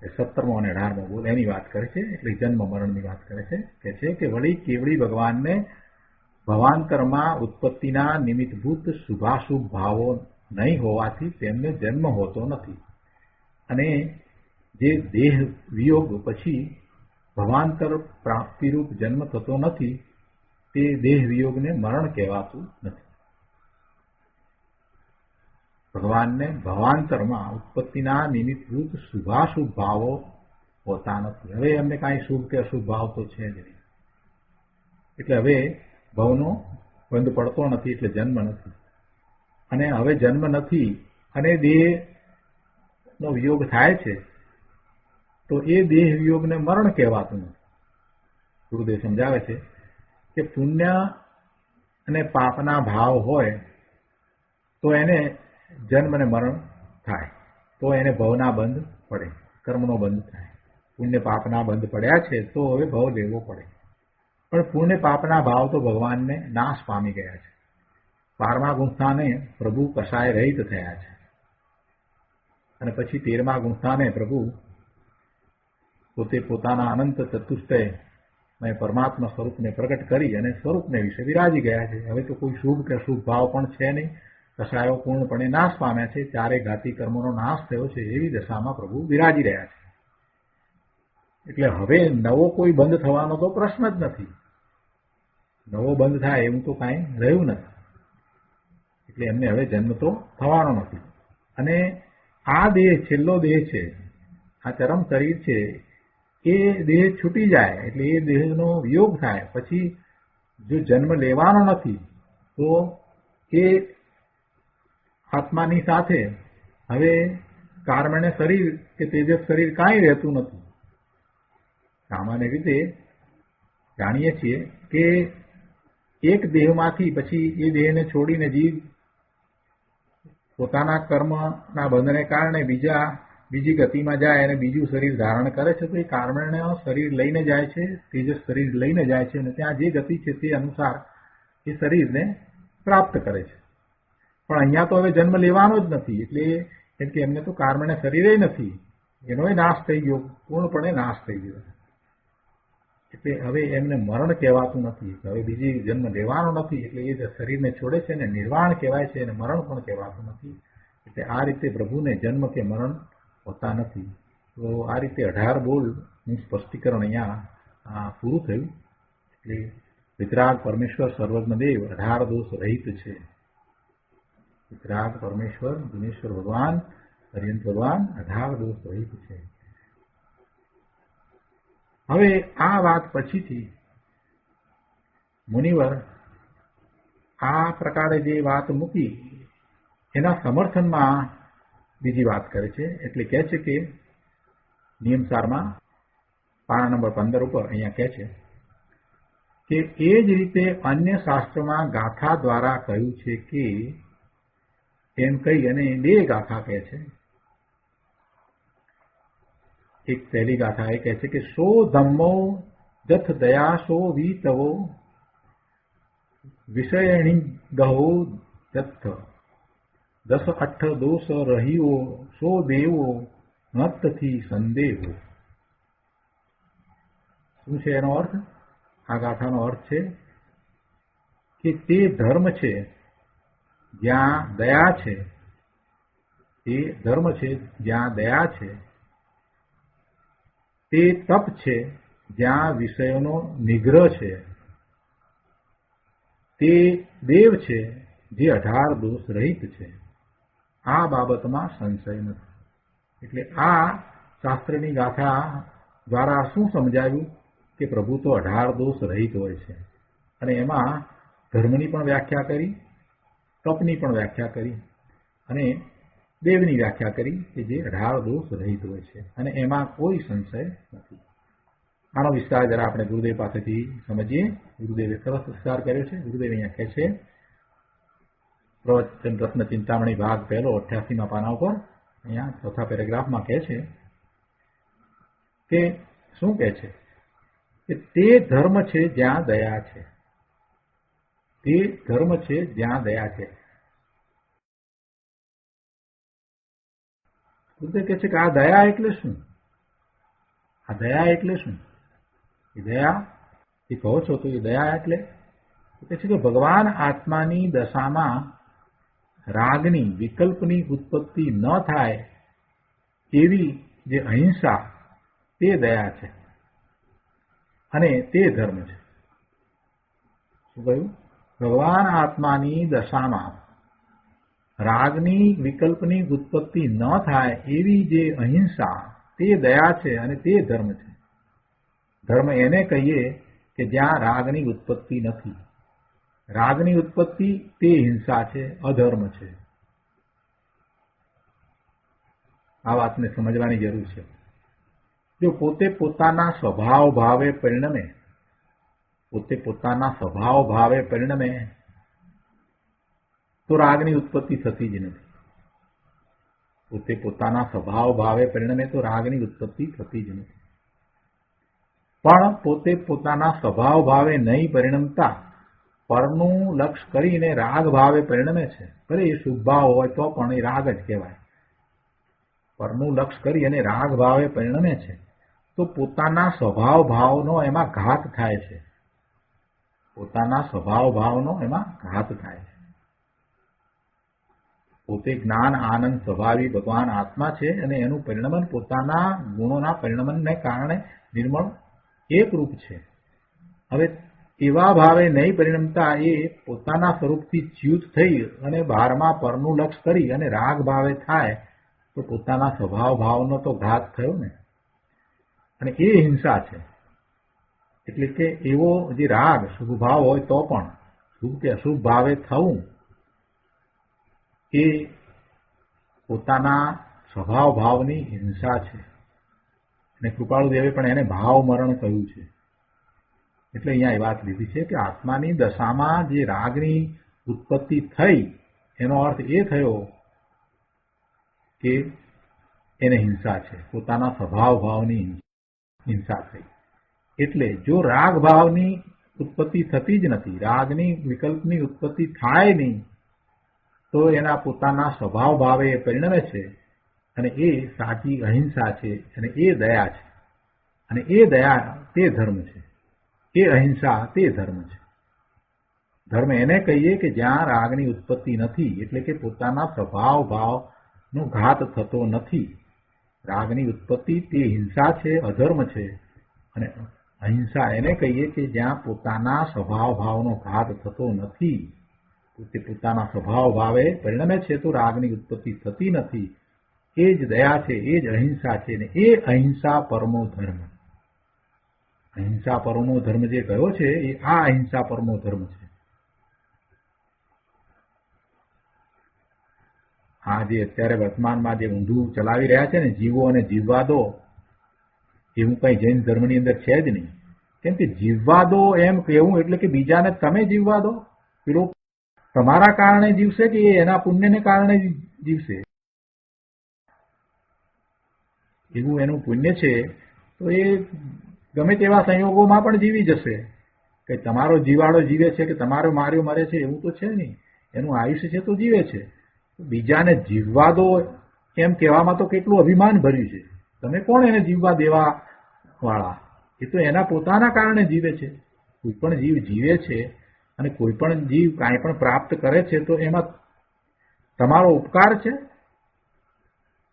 17મો અને 18મો બોલ એની વાત કરે છે, એટલે જન્મ મરણની વાત કરે છે. કે છે કે વળી કેવડી ભગવાનને ભવાંતરમાં ઉત્પત્તિના નિમિત્તભૂત શુભાશુભ ભાવો નહીં હોવાથી તેમને જન્મ હોતો નથી, અને જે દેહ વિયોગ પછી ભવાંતર પ્રાપ્તિરૂપ જન્મ થતો નથી તે દેહ વિયોગને મરણ કહેવાતું નથી. ભગવાનને ભવાંતરમાં ઉત્પત્તિના નિમિત્તભૂત શુભાશુભ ભાવો હોતા નથી. હવે એમને કાંઈ શુભ કે અશુભ ભાવ તો છે જ નહીં, એટલે હવે ભવનો બંધ પડતો નથી, એટલે જન્મ નથી. અને હવે જન્મ નથી અને દેહનો વિયોગ થાય છે તો એ દેહ વિયોગને મરણ કહેવાતું નથી. ગુરુદેવ સમજાવે છે કે પુણ્ય અને પાપના ભાવ હોય તો એને જન્મ અને મરણ થાય, તો એને ભવના બંધ પડે, કર્મનો બંધ થાય. પુણ્ય પાપના બંધ પડ્યા છે તો હવે ભવ લેવો પડે. પણ પુણ્ય પાપના ભાવ તો ભગવાનને નાશ પામી ગયા છે. 12મા ગુણસ્થાને પ્રભુ કસાય રહિત થયા છે, અને પછી 13મા ગુણસ્થાને પ્રભુ પોતે પોતાના અનંત ચતુષ્ટય પરમાત્મા સ્વરૂપને પ્રગટ કરી અને સ્વરૂપને વિશે વિરાજી ગયા છે. હવે તો કોઈ શુભ કે અશુભ ભાવ પણ છે નહીં, કસાયો પૂર્ણપણે નાશ પામ્યા છે, 4 ઘાતી કર્મોનો નાશ થયો છે, એવી દશામાં પ્રભુ વિરાજી રહ્યા છે. એટલે હવે નવો કોઈ બંધ થવાનો તો પ્રશ્ન જ નથી. નવો બંધ થાય એવું તો કાંઈ રહ્યું નથી, એટલે એમને હવે જન્મ તો થવાનો નથી. અને આ દેહ છેલ્લો દેહ છે, આ ચરમ શરીર છે, એ દેહ છૂટી જાય એટલે એ દેહનો વિયોગ થાય પછી જો જન્મ લેવાનો નથી તો એ આત્માની સાથે હવે કાર્મણે શરીર કે તેજસ શરીર કાંઈ રહેતું નથી. સામાન્ય રીતે જાણીએ છીએ કે એક દેહમાંથી પછી એ દેહને છોડીને જીવ પોતાના કર્મના બંધને કારણે બીજી ગતિમાં જાય અને બીજું શરીર ધારણ કરે છે, તો એ કાર્મણ શરીર લઈને જાય છે, તેજસ શરીર લઈને જાય છે, અને ત્યાં જે ગતિ છે તે અનુસાર એ શરીરને પ્રાપ્ત કરે છે. પણ અહીંયા તો હવે જન્મ લેવાનો જ નથી, એટલે કેમ કે એમને તો કાર્મણે શરીરે નથી, એનોય નાશ થઈ ગયો, પૂર્ણપણે નાશ થઈ ગયો. એટલે હવે એમને મરણ કહેવાતું નથી, હવે બીજી જન્મ લેવાનો નથી, એટલે એ શરીરને છોડે છે ને નિર્વાણ કહેવાય છે, અને મરણ પણ કહેવાતું નથી. એટલે આ રીતે પ્રભુને જન્મ કે મરણ હોતા નથી. તો આ રીતે 18 બોલનું સ્પષ્ટીકરણ અહીંયા પૂરું થયું. એટલે વિતરાગ પરમેશ્વર સર્વજ્ઞદેવ 18 દોષ રહિત છે. વિતરાગ પરમેશ્વર દિનેશ્વર ભગવાન હરિયંત ભગવાન 18 દોષ રહિત છે. હવે આ વાત પછીથી મુનિવર આ પ્રકારે જે વાત મૂકી એના સમર્થનમાં બીજી વાત કરે છે. એટલે કહે છે કે નિયમસારમાં પાના નંબર 15 ઉપર અહીંયા કહે છે કે એ જ રીતે અન્ય શાસ્ત્રોમાં ગાથા દ્વારા કહ્યું છે કે એમ કહી અને 2 ગાથા કહે છે. એક પહેલી ગાથા એ કહે છે કે સો ધમ્મો જથ દયા સો વીતવો વિષયણી ગહો જથ 10 8 દોષ રહ્યો સો દેવો નતથી સંદેહો. શું છે એનો અર્થ? આ ગાથાનો અર્થ છે કે તે ધર્મ છે જ્યાં દયા છે, તે ધર્મ છે જ્યાં દયા છે, તે તપ છે જ્યાં વિષયોનો નિગ્રહ છે, તે દેવ છે જે 18 દોષ રહિત છે. આ બાબતમાં સંશય નથી. એટલે આ શાસ્ત્રની ગાથા દ્વારા શું સમજાવ્યું કે પ્રભુ તો 18 દોષ રહિત હોય છે, અને એમાં ધર્મની પણ વ્યાખ્યા કરી, તપની પણ વ્યાખ્યા કરી, અને દેવની વ્યાખ્યા કરી કે જે 18 દોષ રહિત હોય છે અને એમાં કોઈ સંશય નથી. આનો વિસ્તાર જરા આપણે ગુરુદેવ પાસેથી સમજીએ. ગુરુદેવે સરસ વિસ્તાર કર્યો છે. ગુરુદેવ અહીંયા કહે છે, પ્રવચન રત્ન ચિંતામણી ભાગ 1 88મા પાના ઉપર અહીંયા ચોથા પેરેગ્રાફમાં કહે છે કે શું કહે છે કે તે ધર્મ છે જ્યાં દયા છે. તે ધર્મ છે જ્યાં દયા છે. ગુરુદેવ કહે છે કે આ દયા એટલે શું? આ દયા એટલે શું? એ દયા એ કહો છો તો એ દયા એટલે કહે છે કે ભગવાન આત્માની દશામાં રાગની વિકલ્પની ઉત્પત્તિ ન થાય એવી જે અહિંસા તે દયા છે અને તે ધર્મ છે. શું કહ્યું? ભગવાન આત્માની દશામાં રાગની વિકલ્પની ઉત્પત્તિ ન થાય એવી જે અહિંસા તે દયા છે અને તે ધર્મ છે. ધર્મ એને કહીએ કે જ્યાં રાગની ઉત્પત્તિ નથી. રાગની ઉત્પત્તિ તે હિંસા છે, અધર્મ છે. આ વાતને સમજવાની જરૂર છે. જો પોતે પોતાના સ્વભાવ ભાવે પરિણમે, પોતે પોતાના સ્વભાવ ભાવે પરિણમે તો રાગની ઉત્પત્તિ થતી જ નથી. પોતે પોતાના સ્વભાવ ભાવે પરિણમે તો રાગની ઉત્પત્તિ થતી જ નથી. પણ પોતે પોતાના સ્વભાવ ભાવે નહીં પરિણમતા પરનું લક્ષ કરીને રાગ ભાવે પરિણમે છે. ભલે એ શુભ ભાવ હોય તો પણ એ રાગ જ કહેવાય. પરનું લક્ષ કરી અને રાગ ભાવે પરિણમે છે તો પોતાના સ્વભાવ ભાવનો એમાં ઘાત થાય છે. પોતાના સ્વભાવ ભાવનો એમાં ઘાત થાય છે. પોતે જ્ઞાન આનંદ સ્વભાવી ભગવાન આત્મા છે અને એનું પરિણમન પોતાના ગુણોના પરિણમનને કારણે નિર્મળ એકરૂપ છે. હવે એવા ભાવે નહીં પરિણમતા એ પોતાના સ્વરૂપથી ચ્યુત થઈ અને બહારમાં પરનું લક્ષ કરી અને રાગ ભાવે થાય તો પોતાના સ્વભાવ ભાવનો તો ઘાત થયો ને, અને એ હિંસા છે. એટલે કે એવો જે રાગ શુભ ભાવ હોય તો પણ શુભ કે અશુભ ભાવે થવું એ પોતાના સ્વભાવ ભાવની હિંસા છે. અને કૃપાળુ દેવે પણ એને ભાવ મરણ કહ્યું છે. એટલે અહીંયા એ વાત લીધી છે કે આત્માની દશામાં જે રાગની ઉત્પત્તિ થઈ એનો અર્થ એ થયો કે એને હિંસા છે, પોતાના સ્વભાવ ભાવની હિંસા થઈ. એટલે જો રાગ ભાવની ઉત્પત્તિ થતી જ નથી, રાગની વિકલ્પની ઉત્પત્તિ થાય નહીં તો એના પોતાના સ્વભાવ ભાવે એ પરિણમે છે અને એ સાચી અહિંસા છે અને એ દયા છે. અને એ દયા તે ધર્મ છે, એ અહિંસા તે ધર્મ છે. ધર્મ એને કહીએ કે જ્યાં રાગની ઉત્પત્તિ નથી, એટલે કે પોતાના સ્વભાવ ભાવનો ઘાત થતો નથી. રાગની ઉત્પત્તિ તે હિંસા છે, અધર્મ છે. અને અહિંસા એને કહીએ કે જ્યાં પોતાના સ્વભાવ ભાવનો ઘાત થતો નથી. તે પોતાના સ્વભાવ ભાવે પરિણમે છે તો રાગની ઉત્પત્તિ થતી નથી. એ જ દયા છે, એ જ અહિંસા છે. ને એ અહિંસા પરમો ધર્મ. અહિંસા પરમો ધર્મ જે કયો છે એ આ અહિંસા પરમો ધર્મ છે. આ જે અત્યારે વર્તમાનમાં જે ઊંધું ચલાવી રહ્યા છે ને, જીવો અને જીવવા દો, એવું કઈ જૈન ધર્મની અંદર છે જ નહીં. કેમ કે જીવવા દો એમ કહેવું એટલે કે બીજાને તમે જીવવા દો. પેલો તમારા કારણે જીવશે કે એના પુણ્યને કારણે જીવશે? એવું એનું પુણ્ય છે તો એ ગમે તેવા સંયોગોમાં પણ જીવી જશે. કે તમારો જીવાડો જીવે છે કે તમારો માર્યો મરે છે એવું તો છે નહીં. એનું આયુષ્ય છે તો જીવે છે. બીજાને જીવવા દો એમ કહેવામાં તો કેટલું અભિમાન ભર્યું છે. તમે કોણ એને જીવવા દેવા વાળા? એ તો એના પોતાના કારણે જીવે છે. કોઈ પણ જીવ જીવે છે અને કોઈ પણ જીવ કાંઈ પણ પ્રાપ્ત કરે છે તો એમાં તમારો ઉપકાર છે.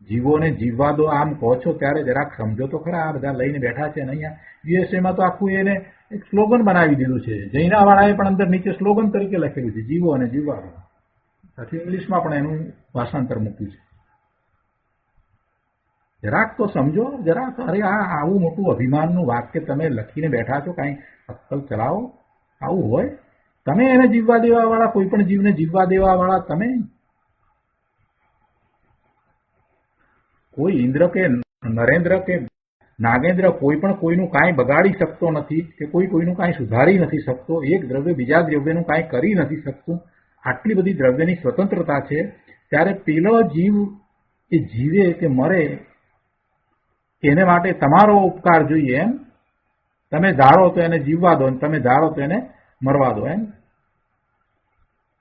જીવોને જીવવા દો આમ કહો છો ત્યારે જરાક સમજો તો ખરા. આ બધા લઈને બેઠા છે અને અહીંયા યુએસએમાં તો આખું એને એક સ્લોગન બનાવી દીધું છે. જૈનાવાળાએ પણ અંદર નીચે સ્લોગન તરીકે લખેલું છે, જીવો અને જીવવા દો. સાથે ઇંગ્લિશમાં પણ એનું ભાષાંતર મૂક્યું છે. જરાક તો સમજો, જરાક. અરે આ આવું મોટું અભિમાનનું વાક્ય તમે લખીને બેઠા છો, કાંઈ અક્કલ ચલાવો. આવું હોય? તમે એને જીવવા દેવા વાળા, કોઈ પણ જીવને જીવવા દેવા વાળા તમે. કોઈ ઇન્દ્ર કે નરેન્દ્ર કે નાગેન્દ્ર કોઈ પણ કોઈનું કાંઈ બગાડી શકતો નથી કે કોઈ કોઈનું કાંઈ સુધારી નથી શકતો. એક દ્રવ્ય બીજા દ્રવ્યનું કાંઈ કરી નથી શકતું. આટલી બધી દ્રવ્યની સ્વતંત્રતા છે. ત્યારે પેલો જીવ એ જીવે કે મરે એને માટે તમારો ઉપકાર જોઈએ. એમ તમે ધારો તો એને જીવવા દો, તમે ધારો તો એને મરવા દો. એમ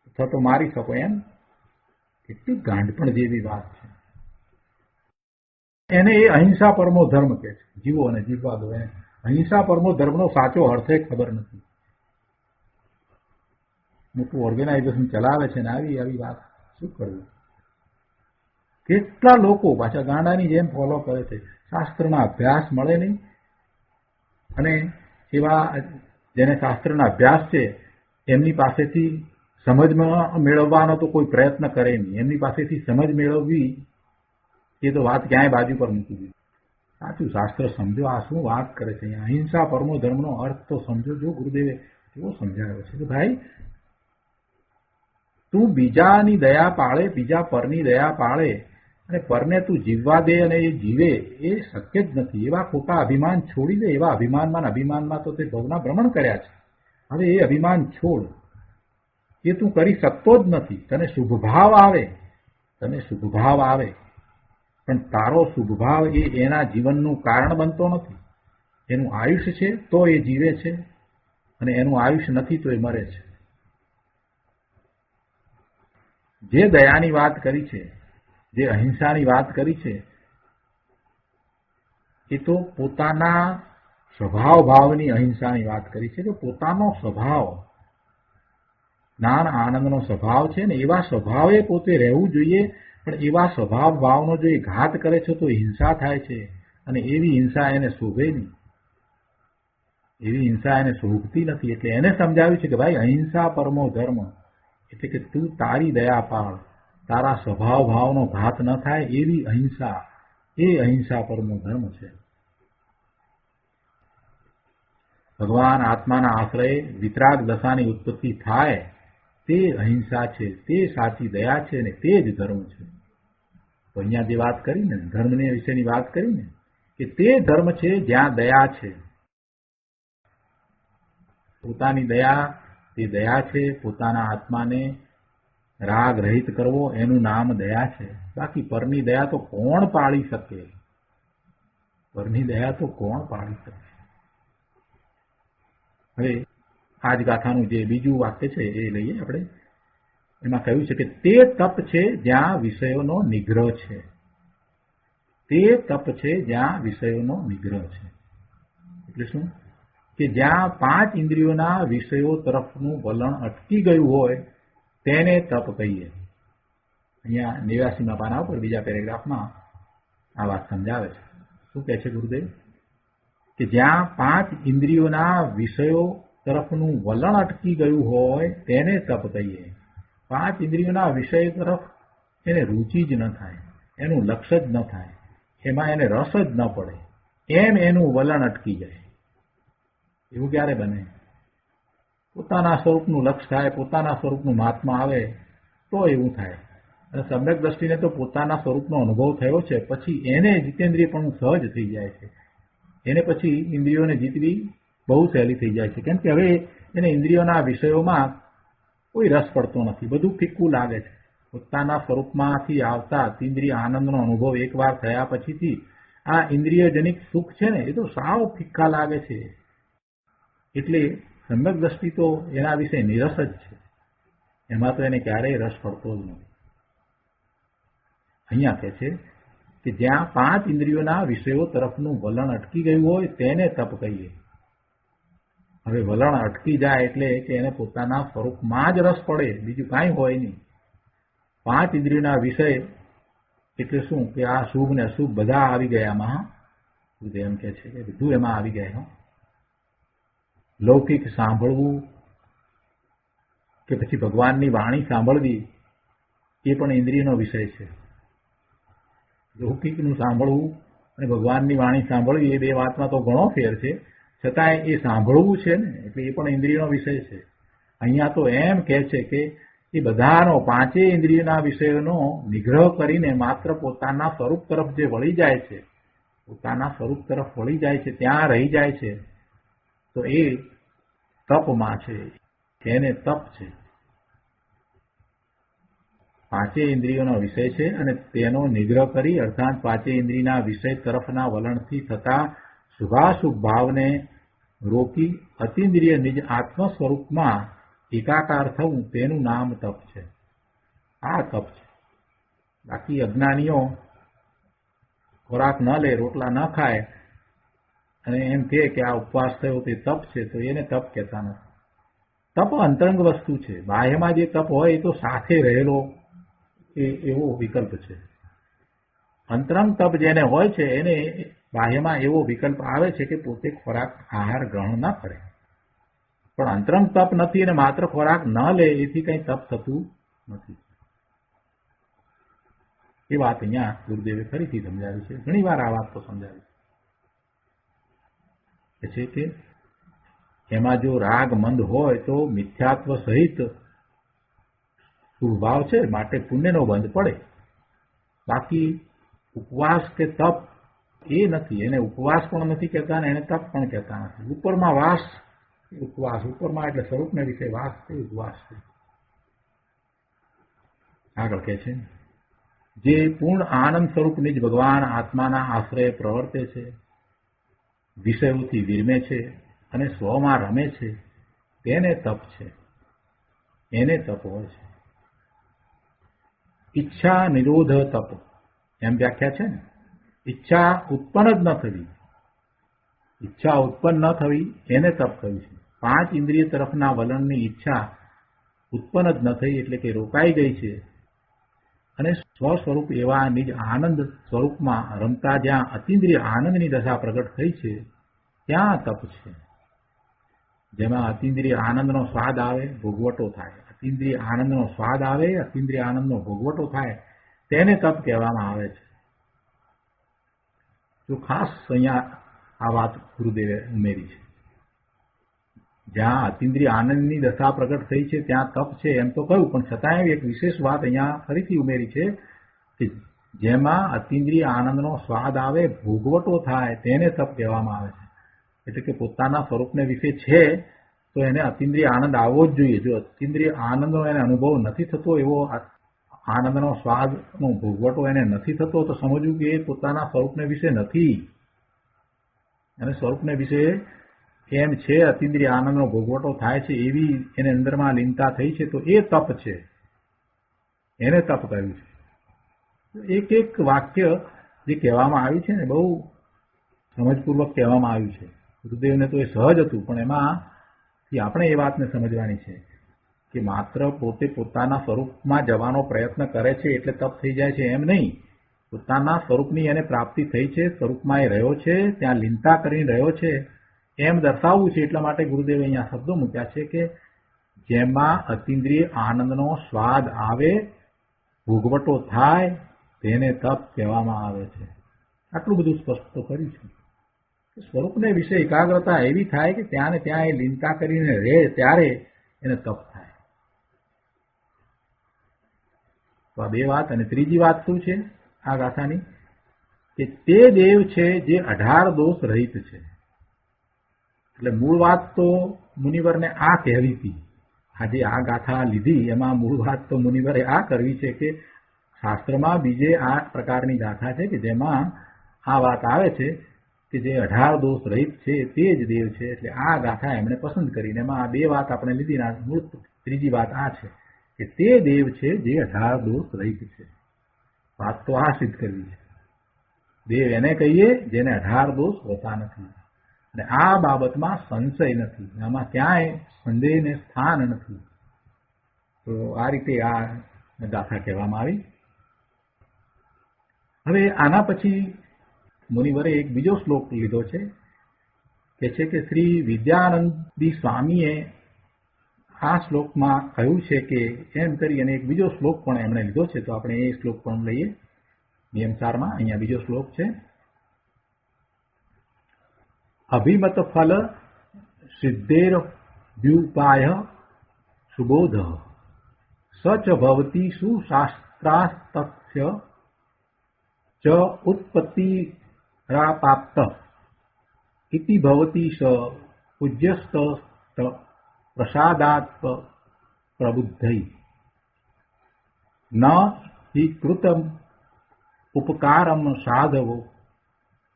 અથવા તો મારી શકો. એમ કેટલી ગાંડપણ જેવી વાત છે. એને એ અહિંસા પરમો ધર્મ કહે છે. જીવો અને જીવવા દો. એને અહિંસા પરમો ધર્મનો સાચો અર્થ ખબર નથી. મોટું ઓર્ગેનાઇઝેશન ચલાવે છે ને આવી વાત શું કરવું? કેટલા લોકો પાછા ગાંડાની જેમ ફોલો કરે છે. શાસ્ત્રના અભ્યાસ મળે નહીં અને એવા જેને શાસ્ત્રના અભ્યાસ છે એમની પાસેથી સમજ મેળવવાનો તો કોઈ પ્રયત્ન કરે નહીં. એમની પાસેથી સમજ મેળવવી એ તો વાત ક્યાંય બાજુ પર મૂકી દીધી. સાચું શાસ્ત્ર સમજો. આ શું વાત કરે છે? અહિંસા પરમો ધર્મનો અર્થ તો સમજો. જો ગુરુદેવે એવો સમજાવ્યો છે કે ભાઈ તું બીજાની દયા પાળે, બીજા પરની દયા પાળે અને પરને તું જીવવા દે અને એ જીવે એ શક્ય જ નથી. એવા ખોટા અભિમાન છોડી દે. એવા અભિમાનમાં તો તે ભવના ભ્રમણ કર્યા છે. હવે એ અભિમાન છોડ. એ તું કરી શકતો જ નથી. તને શુભભાવ આવે પણ તારો શુભભાવ એ એના જીવનનું કારણ બનતો નથી. એનું આયુષ્ય છે તો એ જીવે છે અને એનું આયુષ્ય નથી તો એ મરે છે. જે દયાની વાત કરી છે, જે અહિંસાની વાત કરી છે એ તો પોતાના સ્વભાવ ભાવની અહિંસાની વાત કરી છે કે પોતાનો સ્વભાવ જ્ઞાન આનંદનો સ્વભાવ છે ને એવા સ્વભાવે પોતે રહેવું જોઈએ. પણ એવા સ્વભાવ ભાવનો જો એ ઘાત કરે છે તો હિંસા થાય છે અને એવી હિંસા એને શોભે નહીં. એવી હિંસા એને શોભતી નથી. એટલે એને સમજાવ્યું છે કે ભાઈ અહિંસા પરમો ધર્મ એટલે કે તું તારી દયા પાળ, તારા સ્વભાવ ભાવનો ઘાત ન થાય એવી અહિંસા, એ અહિંસા પરમો ધર્મ છે. ભગવાન આત્માના આશ્રયે વિતરાગ દશાની ઉત્પત્તિ થાય તે અહિંસા છે, તે સાચી દયા છે ને તે જ ધર્મ છે. તો અહીંયા જે વાત કરી ને ધર્મને વિશેની વાત કરી ને કે તે ધર્મ છે જ્યાં દયા છે. પોતાની દયા તે દયા છે. પોતાના આત્માને રાગ રહિત કરવો એનું નામ દયા છે. બાકી પરની દયા તો કોણ પાળી શકે? પરની દયા તો કોણ પાળી શકે? હવે આજ ગાથાનું જે બીજું વાક્ય છે એ લઈએ આપણે. એમાં કહ્યું છે કે તે તપ છે જ્યાં વિષયોનો નિગ્રહ છે. તે તપ છે જ્યાં વિષયોનો નિગ્રહ છે. એટલે શું? કે જ્યાં 5 ઇન્દ્રિયોના વિષયો તરફનું વલણ અટકી ગયું હોય તેને તપ કહીએ. અહીંયા 89મા પાના ઉપર બીજા પેરેગ્રાફમાં આ વાત સમજાવે છે. શું કહે છે ગુરુદેવ? કે જ્યાં 5 ઇન્દ્રિયોના વિષયો તરફનું વલણ અટકી ગયું હોય તેને તપ કહીએ. 5 ઇન્દ્રિયોના વિષય તરફ એને રુચિ જ ન થાય, એનું લક્ષ્ય જ ન થાય, એમાં એને રસ જ ન પડે, એમ એનું વલણ અટકી જાય. એવું ક્યારે બને? પોતાના સ્વરૂપનું લક્ષ્ય થાય, પોતાના સ્વરૂપનું મહાત્મા આવે તો એવું થાય. અને સમ્યક દ્રષ્ટિને તો પોતાના સ્વરૂપનો અનુભવ થયો છે પછી એને જીતેન્દ્રિય પણ સહજ થઈ જાય છે. એને પછી ઇન્દ્રિયોને જીતવી બહુ સહેલી થઈ જાય છે. કેમ કે હવે એને ઇન્દ્રિયોના વિષયોમાં કોઈ રસ પડતો નથી. બધું ફિક્કું લાગે છે. પોતાના સ્વરૂપમાંથી આવતા અતિન્દ્રિય આનંદનો અનુભવ એકવાર થયા પછીથી આ ઇન્દ્રિયજનિક સુખ છે ને એ તો સાવ ફિક્કા લાગે છે. એટલે સમ્યક દ્રષ્ટિ તો એના વિશે નિરસ જ છે. એમાં તો એને ક્યારેય રસ પડતો જ નથી. અહીંયા કહે છે કે જ્યાં 5 ઇન્દ્રિયોના વિષયો તરફનું વલણ અટકી ગયું હોય તેને તપ કહીએ. હવે વલણ અટકી જાય એટલે કે એને પોતાના સ્વરૂપમાં જ રસ પડે, બીજું કાંઈ હોય નહીં. 5 ઇન્દ્રિયોના વિષય એટલે શું? કે આ શુભ ને અશુભ બધા આવી ગયામાં. એમ કે છે કે બધું એમાં આવી ગયા. લૌકિક સાંભળવું કે પછી ભગવાનની વાણી સાંભળવી એ પણ ઇન્દ્રિયનો વિષય છે. લૌકિકનું સાંભળવું અને ભગવાનની વાણી સાંભળવી એ બે વાતમાં તો ઘણો ફેર છે. છતાંય એ સાંભળવું છે ને એટલે એ પણ ઇન્દ્રિયનો વિષય છે. અહીંયા તો એમ કહે છે કે એ બધાનો પાંચેય ઇન્દ્રિયોના વિષયોનો નિગ્રહ કરીને માત્ર પોતાના સ્વરૂપ તરફ જે વળી જાય છે, પોતાના સ્વરૂપ તરફ વળી જાય છે, ત્યાં રહી જાય છે, તો એ તપમાં છે, એને તપ છે. પાંચેય ઇન્દ્રિયોનો વિષય છે અને તેનો નિગ્રહ કરી અર્થાત પાંચેય ઇન્દ્રિયના વિષય તરફના વલણથી થતા શુભાશુભ ભાવને રોકી અતિન્દ્રિય નિજ આત્મ સ્વરૂપમાં એકાકાર થવું તેનું નામ તપ છે. આ તપ છે. બાકી અજ્ઞાનીઓ ખોરાક ન લે, રોટલા ન ખાય અને એમ કે આ ઉપવાસ થયો તે તપ છે, તો એને તપ કહેતા નથી. તપ અંતરંગ વસ્તુ છે. બાહ્યમાં જે તપ હોય એ તો સાથે રહેલો એવો વિકલ્પ છે. અંતરંગ તપ જેને હોય છે એને બાહ્યમાં એવો વિકલ્પ આવે છે કે પોતે ખોરાક આહાર ગ્રહણ ન કરે. પણ અંતરંગ તપ નથી અને માત્ર ખોરાક ન લે એથી કઈ તપ થતું નથી. એ વાત અહીંયા ગુરુદેવે ફરીથી સમજાવી છે. ઘણી વાર આ વાત તો સમજાવી છે કે એમાં જો રાગ મંદ હોય તો મિથ્યાત્વ સહિત દુર્ભાવ છે, માટે પુણ્યનો બંધ પડે. બાકી ઉપવાસ કે તપ એ નથી. એને ઉપવાસ પણ નથી કહેતા અને એને તપ પણ કહેતા નથી. ઉપરમાં વાસ ઉપવાસ, ઉપરમાં એટલે સ્વરૂપને વિશે વાસ છે, ઉપવાસ છે. આગળ કહે છે જે પૂર્ણ આનંદ સ્વરૂપ નિજ ભગવાન આત્માના આશ્રય પ્રવર્તે છે, વિષયોથી વિરમે છે અને સ્વમાં રમે છે, તેને તપ છે. એને તપ હોય છે. ઈચ્છા નિરોધ તપ એમ વ્યાખ્યા છે ને. ઈચ્છા ઉત્પન્ન જ ન થવી, ઈચ્છા ઉત્પન્ન ન થવી એને તપ કહ્યું છે. પાંચ ઇન્દ્રિય તરફના વલણની ઈચ્છા ઉત્પન્ન જ ન થઈ એટલે કે રોકાઈ ગઈ છે અને સ્વસ્વરૂપ એવા નિજ આનંદ સ્વરૂપમાં રમતા જ્યાં અતિન્દ્રિય આનંદની દશા પ્રગટ થઈ છે ત્યાં તપ છે. જેમાં અતિન્દ્રિય આનંદનો સ્વાદ આવે, ભોગવટો થાય. અતિન્દ્રિય આનંદનો સ્વાદ આવે, અતિન્દ્રિય આનંદનો ભોગવટો થાય, તેને તપ કહેવામાં આવે છે. તો ખાસ અહીંયા આ વાત ગુરુદેવે ઉમેરી છે. જ્યાં અતિન્દ્રિય આનંદની દશા પ્રગટ થઈ છે ત્યાં તપ છે એમ તો કહ્યું, પણ છતાંય એક વિશેષ વાત અહીંયા ફરીથી ઉમેરી છે કે જેમાં અતિન્દ્રિય આનંદનો સ્વાદ આવે, ભોગવટો થાય, તેને તપ કહેવામાં આવે છે. એટલે કે પોતાના સ્વરૂપને વિશે છે તો એને અતિન્દ્રિય આનંદ આવવો જ જોઈએ. જો અતિન્દ્રિય આનંદનો એને અનુભવ નથી થતો, એવો આનંદનો સ્વાદનો ભોગવટો એને નથી થતો, તો સમજવું કે એ પોતાના સ્વરૂપને વિશે નથી. અને સ્વરૂપને વિશે એમ છે, અતિન્દ્રિય આનંદનો ભોગવટો થાય છે એવી એને અંદરમાં લીનતા થઈ છે, તો એ તપ છે. એને તપ કહ્યું છે. એક એક વાક્ય જે કહેવામાં આવ્યું છે ને બહુ સમજપૂર્વક કહેવામાં આવ્યું છે. ગુરુદેવને તો એ સહજ હતું, પણ એમાંથી આપણે એ વાતને સમજવાની છે કે માત્ર પોતે પોતાના સ્વરૂપમાં જવાનો પ્રયત્ન કરે છે એટલે તપ થઈ જાય છે એમ નહીં. પોતાના સ્વરૂપની એને પ્રાપ્તિ થઈ છે, સ્વરૂપમાં એ રહ્યો છે, ત્યાં લીનતા કરીને રહ્યો છે એમ દર્શાવવું છે. એટલા માટે ગુરુદેવે અહીંયા શબ્દો મૂક્યા છે કે જેમાં અતિન્દ્રિય આનંદનો સ્વાદ આવે, ભોગવટો થાય, તેને તપ કહેવામાં આવે છે. આટલું બધું સ્પષ્ટ તો કર્યું છે. સ્વરૂપને વિશે એકાગ્રતા એવી થાય કે ત્યાં ને ત્યાં એ લીનતા કરીને રહે, ત્યારે એને તપ થાય. તો આ બે વાત. અને ત્રીજી વાત શું છે આ ગાથાની? કે તે દેવ છે જે 18 દોષ રહિત છે. એટલે મૂળ વાત તો મુનિવરને આ કહેવી હતી. આજે આ ગાથા લીધી એમાં મૂળ વાત તો મુનિવરે આ કરવી છે કે શાસ્ત્રમાં બીજે આ પ્રકારની ગાથા છે કે જેમાં આ વાત આવે છે કે જે 18 દોષ રહિત છે તે જ દેવ છે. એટલે આ ગાથા એમણે પસંદ કરીને એમાં આ બે વાત આપણે લીધી. મૂળ ત્રીજી વાત આ છે કે તે દેવ છે જે 18 દોષ રહિત છે. વાત તો આ સિદ્ધ કરવી છે. દેવ એને કહીએ જેને 18 દોષ હોતા નથી. અને આ બાબતમાં સંશય નથી, આમાં ક્યાંય સંદેહને સ્થાન નથી. તો આ રીતે આ ગાથા કહેવામાં આવી. હવે આના પછી મુનિવરે એક બીજો શ્લોક લીધો છે કે છે કે શ્રી વિદ્યાનંદી સ્વામીએ આ શ્લોકમાં કહ્યું છે કે એમ કરી અને એક બીજો શ્લોક પણ એમણે લીધો છે. તો આપણે એ શ્લોક પણ લઈએ નિયમસારમાં. અહીંયા બીજો શ્લોક છે. અભિમત ફલ સિદ્ધેર વ્યુપાય સુબોધ સ સચ ભવતી સુશાસ્ત્રાસ્તસ્ય ચ ઉત્પત્તિરાપાપ્ત ઇતિ ભવતી સ પૂજ્યસ્ત પ્રસાદાત પ્રબુદ્ધૈ ન હિ કૃતમ ઉપકારમ સાધવો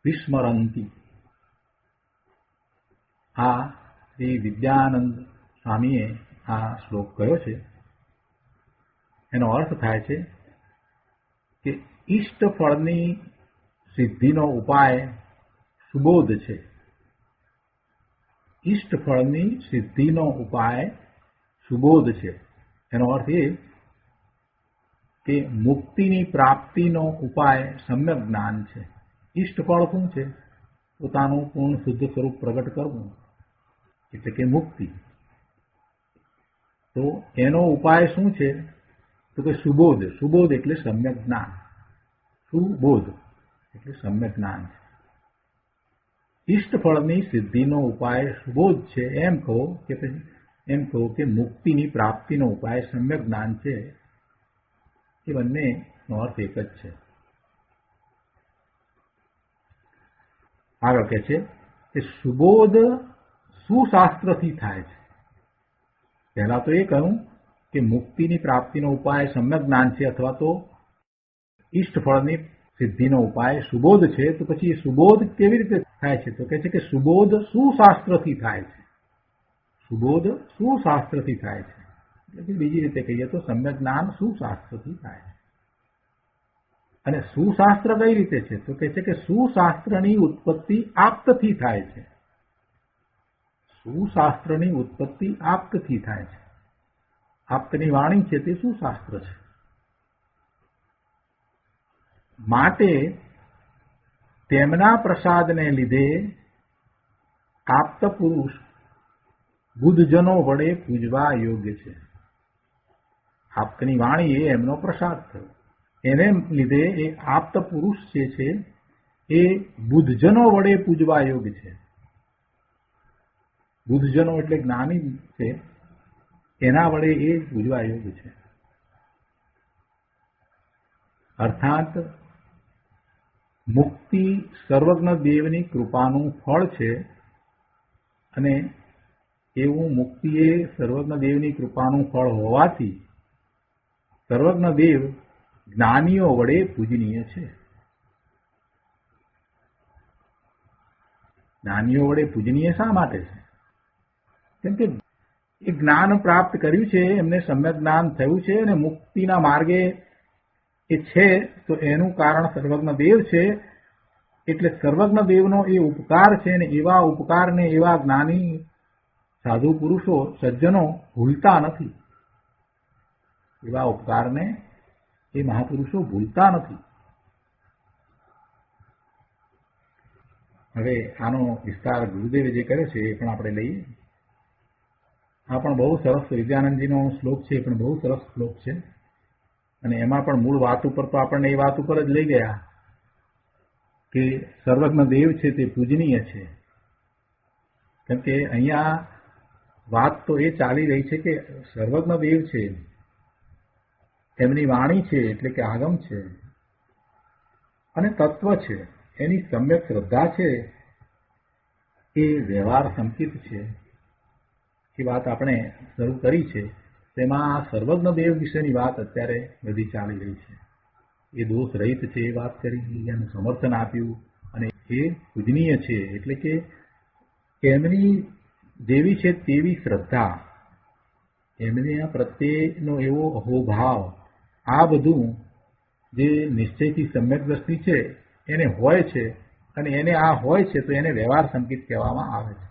વિસ્મરંતિ. આ શ્રી વિદ્યાનંદ સ્વામીએ આ શ્લોક કહ્યો છે. એનો અર્થ થાય છે કે ઈષ્ટ ફળની સિદ્ધિનો ઉપાય સુબોધ છે. ઈષ્ટ ફળની સિદ્ધિનો ઉપાય સુબોધ છે. એનો અર્થ એ કે મુક્તિની પ્રાપ્તિનો ઉપાય સમ્યક જ્ઞાન છે. ઈષ્ટ ફળ શું છે? પોતાનું પૂર્ણ શુદ્ધ સ્વરૂપ પ્રગટ કરવું, એટલે કે મુક્તિ. તો એનો ઉપાય શું છે? તો કે સુબોધ. સુબોધ એટલે સમ્યક જ્ઞાન. સુબોધ એટલે સમ્યક જ્ઞાન છે. ઈષ્ટ ફળની સિદ્ધિનો ઉપાય સુબોધ છે એમ કહો કે પછી એમ કહો કે મુક્તિની પ્રાપ્તિનો ઉપાય સમ્યક જ્ઞાન છે. એ બંનેનો અર્થ એક જ છે. આગળ કહે છે કે સુબોધ સુશાસ્ત્રથી થાય છે. પહેલા તો એ કહ્યું કે મુક્તિની પ્રાપ્તિનો ઉપાય સમ્યક જ્ઞાન છે અથવા તો ઈષ્ટ ફળની સિદ્ધિનો ઉપાય સુબોધ છે. તો પછી એ સુબોધ કેવી રીતે થાય છે? તો કહે છે કે સુબોધ સુશાસ્ત્રથી થાય છે. સુબોધ સુશાસ્ત્રથી થાય છે. એટલે કે બીજી રીતે કહીએ તો સમ્યક જ્ઞાન સુશાસ્ત્રથી થાય છે. અને સુશાસ્ત્ર કઈ રીતે છે? તો કહે છે કે સુશાસ્ત્રની ઉત્પત્તિ આપ્તથી થાય છે. સુશાસ્ત્રની ઉત્પત્તિ આપ્તથી થાય છે. આપ્તની વાણી છે તે સુશાસ્ત્ર છે. માટે તેમના પ્રસાદને લીધે આપ્ત પુરુષ બુદ્ધજનો વડે પૂજવા યોગ્ય છે. આપ્તની વાણી એ એમનો પ્રસાદ થયો. એને લીધે એ આપ્ત પુરુષ જે છે એ બુદ્ધજનો વડે પૂજવા યોગ્ય છે. બુદ્ધજનો એટલે જ્ઞાની છે, એના વડે એ પૂજવા યોગ્ય છે. અર્થાત મુક્તિ સર્વજ્ઞ દેવની કૃપાનું ફળ છે અને એવું મુક્તિ એ સર્વજ્ઞ દેવની કૃપાનું ફળ હોવાથી સર્વજ્ઞ દેવ જ્ઞાનીઓ વડે પૂજનીય છે. જ્ઞાનીઓ વડે પૂજનીય શા માટે છે? કેમ કે એ જ્ઞાન પ્રાપ્ત કર્યું છે, એમને સમ્યક જ્ઞાન થયું છે અને મુક્તિના માર્ગે એ છે, તો એનું કારણ સર્વજ્ઞ દેવ છે. એટલે સર્વજ્ઞ દેવનો એ ઉપકાર છે અને એવા ઉપકારને એવા જ્ઞાની સાધુ પુરુષો સજ્જનો ભૂલતા નથી. એવા ઉપકારને એ મહાપુરુષો ભૂલતા નથી. હવે આનો વિસ્તાર ગુરુદેવે જે કર્યો છે એ પણ આપણે લઈએ. આ પણ બહુ સરસ વિદ્યાનંદજીનો શ્લોક છે, એ પણ બહુ સરસ શ્લોક છે અને એમાં પણ મૂળ વાત ઉપર તો આપણને એ વાત ઉપર જ લઈ ગયા કે સર્વજ્ઞ દેવ છે તે પૂજનીય છે. કેમ કે અહીંયા વાત તો એ ચાલી રહી છે કે સર્વજ્ઞ દેવ છે, એમની વાણી છે એટલે કે આગમ છે અને તત્વ છે, એની સમ્યક શ્રદ્ધા છે, એ વ્યવહાર સંકિત છે. એ વાત આપણે શરૂ કરી છે. તેમાં સર્વજ્ઞ દેવ વિશેની વાત અત્યારે બધી ચાલી રહી છે. એ દોષ રહિત છે એ વાત કરી, એનું સમર્થન આપ્યું અને એ પૂજનીય છે. એટલે કે એમની જેવી છે તેવી શ્રદ્ધા, એમની પ્રત્યેનો એવો અહોભાવ, આ બધું જે નિશ્ચયથી સમ્યક દ્રષ્ટિ છે એને હોય છે અને એને આ હોય છે તો એને વ્યવહાર સંકેત કહેવામાં આવે છે.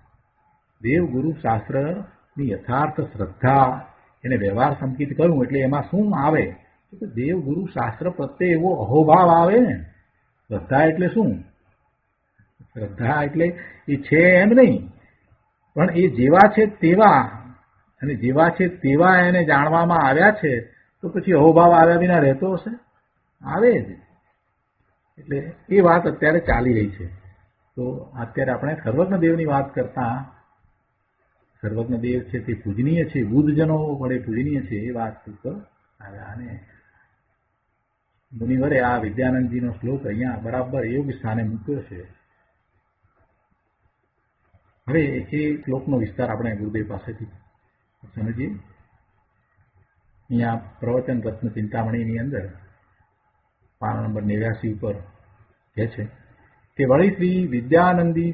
દેવ ગુરુ શાસ્ત્રની યથાર્થ શ્રદ્ધા એને વ્યવહાર સંકેત કરવું એટલે એમાં શું આવે? તો દેવ ગુરુ શાસ્ત્ર પ્રત્યે એવો અહોભાવ આવે ને. શ્રદ્ધા એટલે શું? શ્રદ્ધા એટલે એ છે એમ નહીં, પણ એ જેવા છે તેવા, અને જેવા છે તેવા એને જાણવામાં આવ્યા છે, તો પછી અહોભાવ આવ્યા વિના રહેતો હશે? આવે જ. એટલે એ વાત અત્યારે ચાલી રહી છે. તો અત્યારે આપણે સર્વજ્ઞ દેવની વાત કરતા, સર્વજ્ઞ દેવ છે તે પૂજનીય છે, બુદ્ધજનો વડે પૂજનીય છે, એ વાત ઉપર અને મુનિવરે આ વિદ્યાનંદજીનો શ્લોક અહીંયા બરાબર યોગ સ્થાને મૂક્યો છે. હવે એ શ્લોકનો વિસ્તાર આપણે ગુરુદેવ પાસેથી સમજીએ. અહીંયા પ્રવચન રત્ન ચિંતામણીની અંદર પાના નંબર 89 ઉપર કહે છે કે વળી શ્રી વિદ્યાનંદી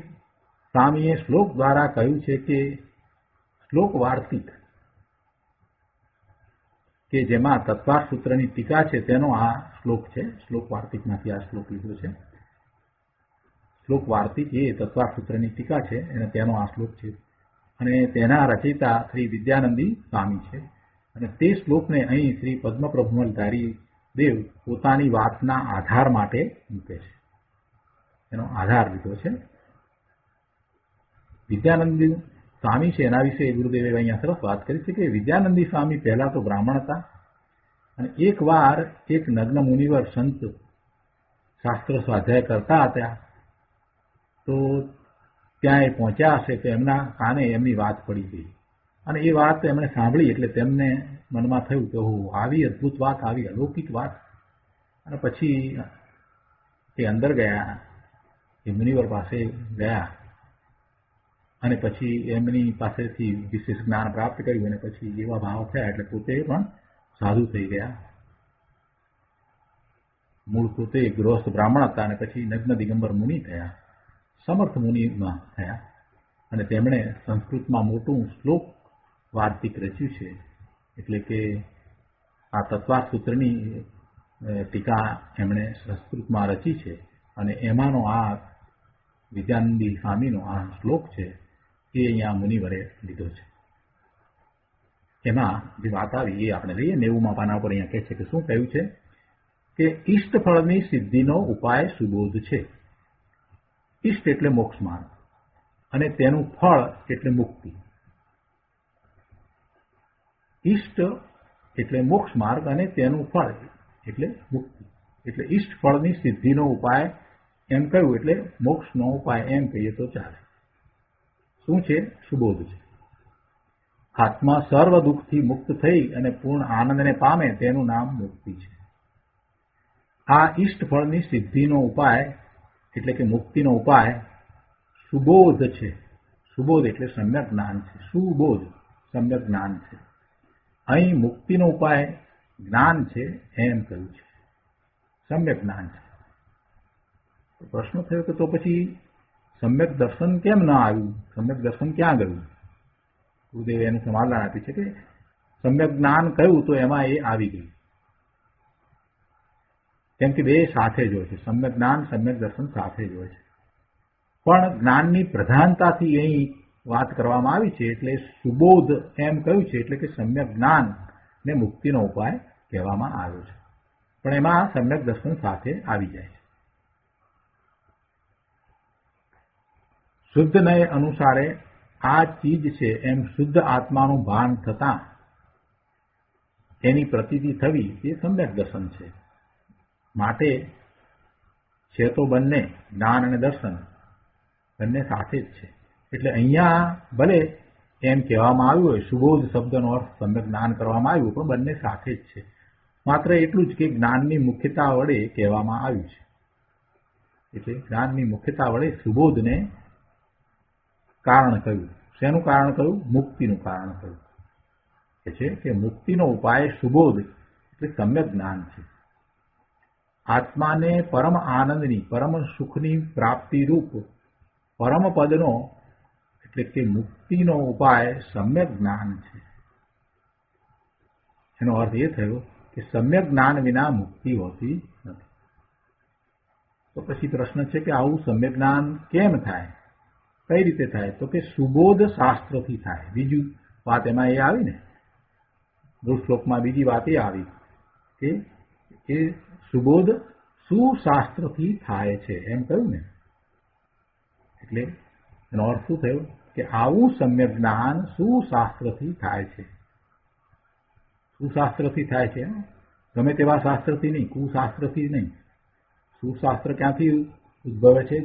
સ્વામીએ શ્લોક દ્વારા કહ્યું છે કે શ્લોક વાર્તિક કે જેમાં તત્વાર્થ સૂત્રની ટીકા છે તેનો આ શ્લોક છે. શ્લોક વાર્તિકમાંથી આ શ્લોક લીધો છે. શ્લોક વાર્તિક એ તત્વાર્થ સૂત્રની ટીકા છે અને તેનો આ શ્લોક છે અને તેના રચયિતા શ્રી વિદ્યાનંદી સ્વામી છે. અને તે શ્લોકને અહીં શ્રી પદ્મપ્રભુમલધારી દેવ પોતાની વાતના આધાર માટે મૂકે છે. એનો આધાર લીધો છે. વિદ્યાનંદી સ્વામી છે એના વિશે ગુરુદેવે અહીંયા સરસ વાત કરી છે કે વિદ્યાનંદી સ્વામી પહેલા તો બ્રાહ્મણ હતા અને એક વાર એક નગ્ન મુનિવર સંત શાસ્ત્ર સ્વાધ્યાય કરતા હતા તો ત્યાં એ પહોંચ્યા હશે તો એમના કાને એમની વાત પડી ગઈ અને એ વાત એમણે સાંભળી એટલે તેમને મનમાં થયું કે આવી અદ્ભુત વાત, આવી અલૌકિક વાત. અને પછી એ અંદર ગયા, એ મુનિવર પાસે ગયા અને પછી એમની પાસેથી વિશેષ જ્ઞાન પ્રાપ્ત કર્યું અને પછી એવા ભાવ થયા એટલે પોતે પણ સાધુ થઈ ગયા. મૂળ પોતે ગૃહસ્થ બ્રાહ્મણ હતા અને પછી નગ્ન દિગંબર મુનિ થયા, સમર્થ મુનિમાં થયા અને તેમણે સંસ્કૃતમાં મોટું શ્લોક વાર્તિક રચ્યું છે. એટલે કે આ તત્વાર્થ સૂત્રની ટીકા એમણે સંસ્કૃતમાં રચી છે અને એમાંનો આ વિદ્યાનંદી સ્વામીનો આ શ્લોક છે એ અહીંયા મુનિવરે લીધો છે. એમાં જે વાત આવી એ આપણે લઈએ. 90મા પાના પર અહીંયા કહે છે કે શું કહ્યું છે કે ઈષ્ટફળની સિદ્ધિનો ઉપાય સુબોધ છે. ઈષ્ટ એટલે મોક્ષ માર્ગ અને તેનું ફળ એટલે મુક્તિ. ઈષ્ટ એટલે મોક્ષ માર્ગ અને તેનું ફળ એટલે મુક્તિ. એટલે ઈષ્ટ ફળની સિદ્ધિનો ઉપાય એમ કહ્યું એટલે મોક્ષનો ઉપાય એમ કહીએ તો ચાલે. શું છે? સુબોધ છે. આત્મા સર્વ દુઃખથી મુક્ત થઈ અને પૂર્ણ આનંદને પામે તેનું નામ મુક્તિ છે. આ ઈષ્ટ ફળની સિદ્ધિનો ઉપાય એટલે કે મુક્તિનો ઉપાય સુબોધ છે. સુબોધ એટલે સમ્યક જ્ઞાન છે. સુબોધ સમ્યક જ્ઞાન છે. અહીં મુક્તિનો ઉપાય જ્ઞાન છે એમ કહ્યું છે, સમ્યક જ્ઞાન છે. પ્રશ્ન થયો કે તો પછી સમ્યક દર્શન કેમ ન આવ્યું? સમ્યક દર્શન ક્યાં ગયું? ગુરુદેવે એનું સમાધાન આપ્યું છે કે સમ્યક જ્ઞાન કહ્યું તો એમાં એ આવી ગયું, કેમ કે બે સાથે જ હોય છે. સમ્યક જ્ઞાન સમ્યક દર્શન સાથે જ હોય છે. પણ જ્ઞાનની પ્રધાનતાથી અહીં વાત કરવામાં આવી છે એટલે સુબોધ એમ કહ્યું છે એટલે કે સમ્યક જ્ઞાન ને મુક્તિનો ઉપાય કહેવામાં આવ્યો છે. પણ એમાં સમ્યક દર્શન સાથે આવી જાય છે. શુદ્ધ નય અનુસારે આ ચીજ છે એમ શુદ્ધ આત્માનું ભાન થતાં એની પ્રતીતિ થવી એ સમ્યક દર્શન છે. માટે છે તો બંને જ્ઞાન અને દર્શન બંને સાથે જ છે. એટલે અહીંયા ભલે એમ કહેવામાં આવ્યું હોય સુબોધ શબ્દનો અર્થ સમ્યક જ્ઞાન કરવામાં આવ્યું પણ બંને સાથે જ છે. માત્ર એટલું જ કે જ્ઞાનની મુખ્યતા વડે કહેવામાં આવ્યું છે. એટલે જ્ઞાનની મુખ્યતા વડે સુબોધને કારણ કહ્યું. શેનું કારણ કહ્યું? મુક્તિનું કારણ કહ્યું. કે છે કે મુક્તિનો ઉપાય સુબોધ એટલે સમ્યક જ્ઞાન છે. આત્માને પરમ આનંદની પરમ સુખની પ્રાપ્તિ રૂપ પરમ પદનો એટલે કે મુક્તિનો ઉપાય સમ્યક જ્ઞાન છે. એનો અર્થ એ થયો કે સમ્યક જ્ઞાન વિના મુક્તિ હોતી નથી. તો પછી પ્રશ્ન છે કે આવું સમ્યક જ્ઞાન કેમ થાય, કઈ રીતે થાય? તો કે સુબોધ શાસ્ત્રથી થાય. બીજું વાત એમાં એ આવી ને, મૂળ શ્લોકમાં બીજી વાત એ આવી કે એ સુબોધ સુશાસ્ત્રથી થાય છે એમ કહ્યું ને. એટલે એનો અર્થ શું થયો કે આવું સમ્યક જ્ઞાન સુશાસ્ત્રથી થાય છે. સુશાસ્ત્રથી થાય છે, ગમે તેવા શાસ્ત્રથી નહીં, કુશાસ્ત્રથી નહીં. સુશાસ્ત્ર ક્યાંથી ઉદ્ભવે છે?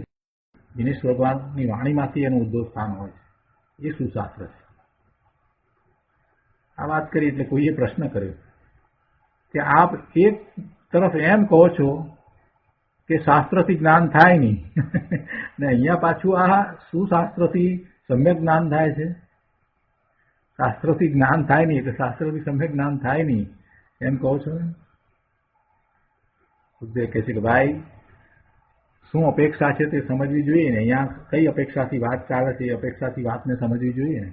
દિનેશ ભગવાનની વાણીમાંથી એનું ઉદ્ભવ સ્થાન હોય છે. એ સુશાસ્ત્ર છે. આ વાત કરી એટલે કોઈએ પ્રશ્ન કર્યો કે આપ એક તરફ એમ કહો છો કે શાસ્ત્રથી જ્ઞાન થાય નહીં ને અહીંયા પાછું આ શું શાસ્ત્રથી સમ્યક જ્ઞાન થાય છે? શાસ્ત્રથી જ્ઞાન થાય નહીં એટલે શાસ્ત્રથી સમ્યક જ્ઞાન થાય નહીં એમ કહો છો. બુદ્ધે કહે છે કે ભાઈ શું અપેક્ષા છે તે સમજવી જોઈએ ને. અહીંયા કઈ અપેક્ષાથી વાત ચાલે છે એ અપેક્ષાથી વાતને સમજવી જોઈએ ને.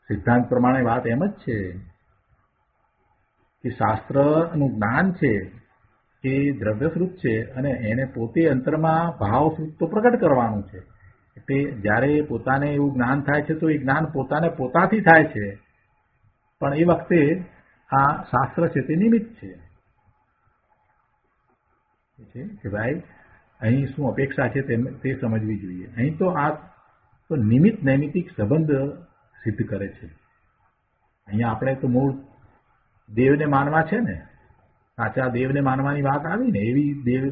સિદ્ધાંત પ્રમાણે વાત એમ જ છે કે શાસ્ત્રનું જ્ઞાન છે એ દ્રવ્યસ્વરૂપ છે અને એને પોતે અંતરમાં ભાવસ્વરૂપ તો પ્રગટ કરવાનું છે. એટલે જ્યારે પોતાને એવું જ્ઞાન થાય છે તો એ જ્ઞાન પોતાને પોતાથી થાય છે, પણ એ વખતે આ શાસ્ત્ર છે તે નિમિત્ત છે કે ભાઈ અહીં શું અપેક્ષા છે તે સમજવી જોઈએ. અહીં તો આ તો નિમિત્ત નૈમિતિક સંબંધ સિદ્ધ કરે છે. અહીંયા આપણે તો મૂળ દેવને માનવા છે ને, સાચા દેવને માનવાની વાત આવી ને, એવી દેવ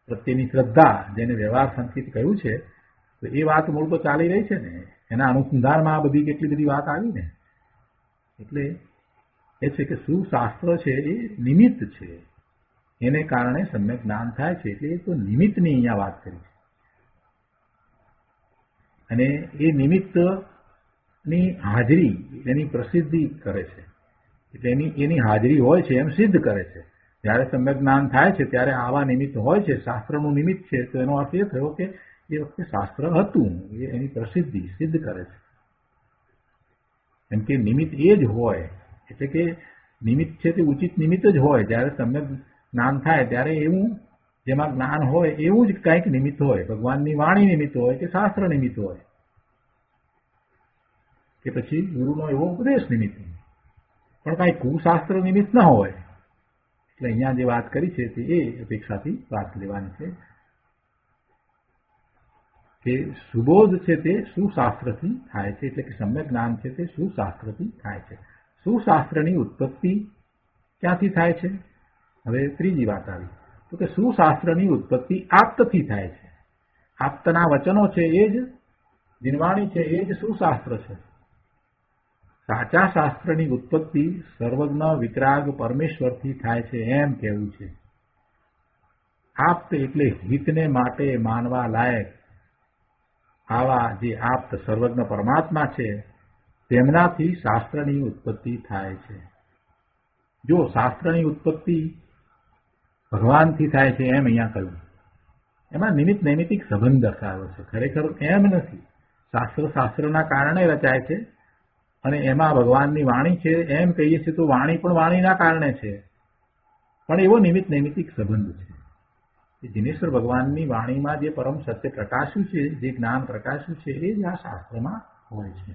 પ્રત્યેની શ્રદ્ધા જેને વ્યવહાર સંકેત કહ્યું છે, તો એ વાત મૂળ તો ચાલી રહી છે ને. એના અનુસંધાનમાં આ બધી કેટલી બધી વાત આવી ને. એટલે એ છે કે શું શાસ્ત્ર છે એ નિમિત્ત છે, એને કારણે સમ્યક જ્ઞાન થાય છે. એટલે એ તો નિમિત્તની અહીંયા વાત કરી છે અને એ નિમિત્તની હાજરી એની પ્રસિદ્ધિ કરે છે. એટલે એની હાજરી હોય છે એમ સિદ્ધ કરે છે. જ્યારે સમ્યક જ્ઞાન થાય છે ત્યારે આવા નિમિત્ત હોય છે, શાસ્ત્રનું નિમિત્ત છે, તો એનો અર્થ એ થયો કે એ વખતે શાસ્ત્ર હતું, એ એની પ્રસિદ્ધિ સિદ્ધ કરે છે. કેમ કે નિમિત્ત એ જ હોય, એટલે કે નિમિત્ત છે તે ઉચિત નિમિત્ત જ હોય. જ્યારે સમ્યક જ્ઞાન થાય ત્યારે એવું જેમાં જ્ઞાન હોય એવું જ કંઈક નિમિત્ત હોય. ભગવાનની વાણી નિમિત્ત હોય કે શાસ્ત્ર નિમિત્ત હોય કે પછી ગુરુનો એવો ઉપદેશ નિમિત્ત, પણ કાંઈ કુશાસ્ત્ર નિમિત્ત ન હોય. એટલે અહીંયા જે વાત કરી છે તે એ અપેક્ષાથી વાત લેવાની છે કે સુબોધ છે તે સુશાસ્ત્રથી થાય છે. એટલે કે સમ્યક જ્ઞાન છે તે સુશાસ્ત્રથી થાય છે. સુશાસ્ત્રની ઉત્પત્તિ ક્યાંથી થાય છે? હવે ત્રીજી વાત આવી તો કે સુશાસ્ત્રની ઉત્પત્તિ આપ્તથી થાય છે. આપ્તના વચનો છે એ જ દિનવાણી છે, એ જ સુશાસ્ત્ર છે. સાચા શાસ્ત્રની ઉત્પત્તિ સર્વજ્ઞ વિતરાગ પરમેશ્વરથી થાય છે એમ કહેવું છે. આપ્ત એટલે હિતને માટે માનવા લાયક આવા જે આપ્ત સર્વજ્ઞ પરમાત્મા છે તેમનાથી શાસ્ત્રની ઉત્પત્તિ થાય છે. જો શાસ્ત્રની ઉત્પત્તિ ભગવાનથી થાય છે એમ અહીંયા કહ્યું, એમાં નિમિત્ત નૈમિતિક સંબંધ દર્શાવ્યો છે. ખરેખર એમ નથી. શાસ્ત્ર શાસ્ત્રના કારણે રચાય છે અને એમાં ભગવાનની વાણી છે એમ કહીએ છીએ તો વાણી પણ વાણીના કારણે છે, પણ એવો નિમિત્ત નૈમિતિક સંબંધ છે. દિનેશ્વર ભગવાનની વાણીમાં જે પરમ સત્ય પ્રકાશ્યું છે, જે જ્ઞાન પ્રકાશ્યું છે, એ જ આ શાસ્ત્રમાં હોય છે.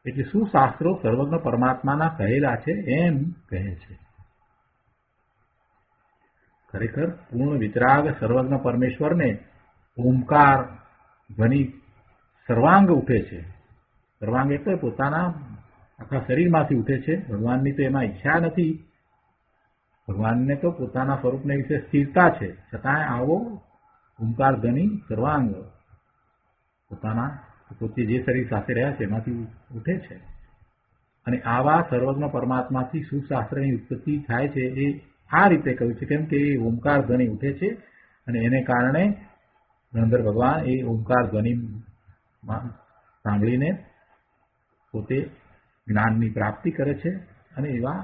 એટલે શું શાસ્ત્રો સર્વજ્ઞ પરમાત્માના કહેલા છે એમ કહે છે. ખરેખર પૂર્ણ વિતરાગ સર્વજ્ઞ પરમેશ્વરને ઓમકાર ધ્વનિ સર્વાંગ ઉઠે છે. સર્વાંગ એટલે પોતાના આખા શરીરમાંથી ઉઠે છે. ભગવાનની તો એમાં ઈચ્છા નથી. ભગવાનને તો પોતાના સ્વરૂપને વિશે સ્થિરતા છે, છતાંય આવો ઓમકાર ધ્વનિ સર્વાંગ પોતાના પોતે જે શરીર સાથે રહ્યા છે એમાંથી ઉઠે છે. અને આવા સર્વજ્ઞ પરમાત્માથી સુશાસ્ત્રની ઉત્પત્તિ થાય છે એ આ રીતે કહ્યું છે. કેમ કે એ ઓમકાર ધ્વનિ ઉઠે છે અને એને કારણે ધનંદર ભગવાન એ ઓમકાર ધ્વનિ સાંભળીને પોતે જ્ઞાનની પ્રાપ્તિ કરે છે અને એવા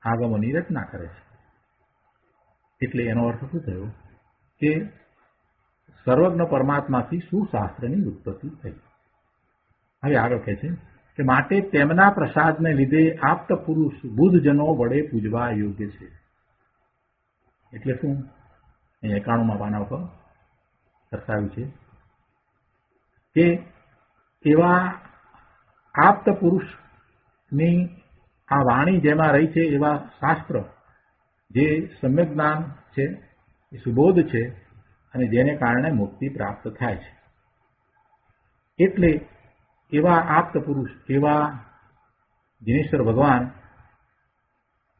આગમોની રચના કરે છે. એટલે એનો અર્થ શું થયો કે સર્વજ્ઞ પરમાત્માથી સુશાસ્ત્રની ઉત્પત્તિ થઈ. હવે આગળ કહે છે કે માટે તેમના પ્રસાદને લીધે આપ્ત પુરુષ બુદ્ધજનો વડે પૂજવા યોગ્ય છે. એટલે શું? અહીં 91માં પાના ઉપર દર્શાવ્યું છે કે એવા આપ્ત પુરુષની આ વાણી જેમાં રહી છે એવા શાસ્ત્ર જે સમ્યક જ્ઞાન છે, એ સુબોધ છે અને જેને કારણે મુક્તિ પ્રાપ્ત થાય છે. એટલે એવા આપ્ત પુરુષ, એવા દિનેશ્વર ભગવાન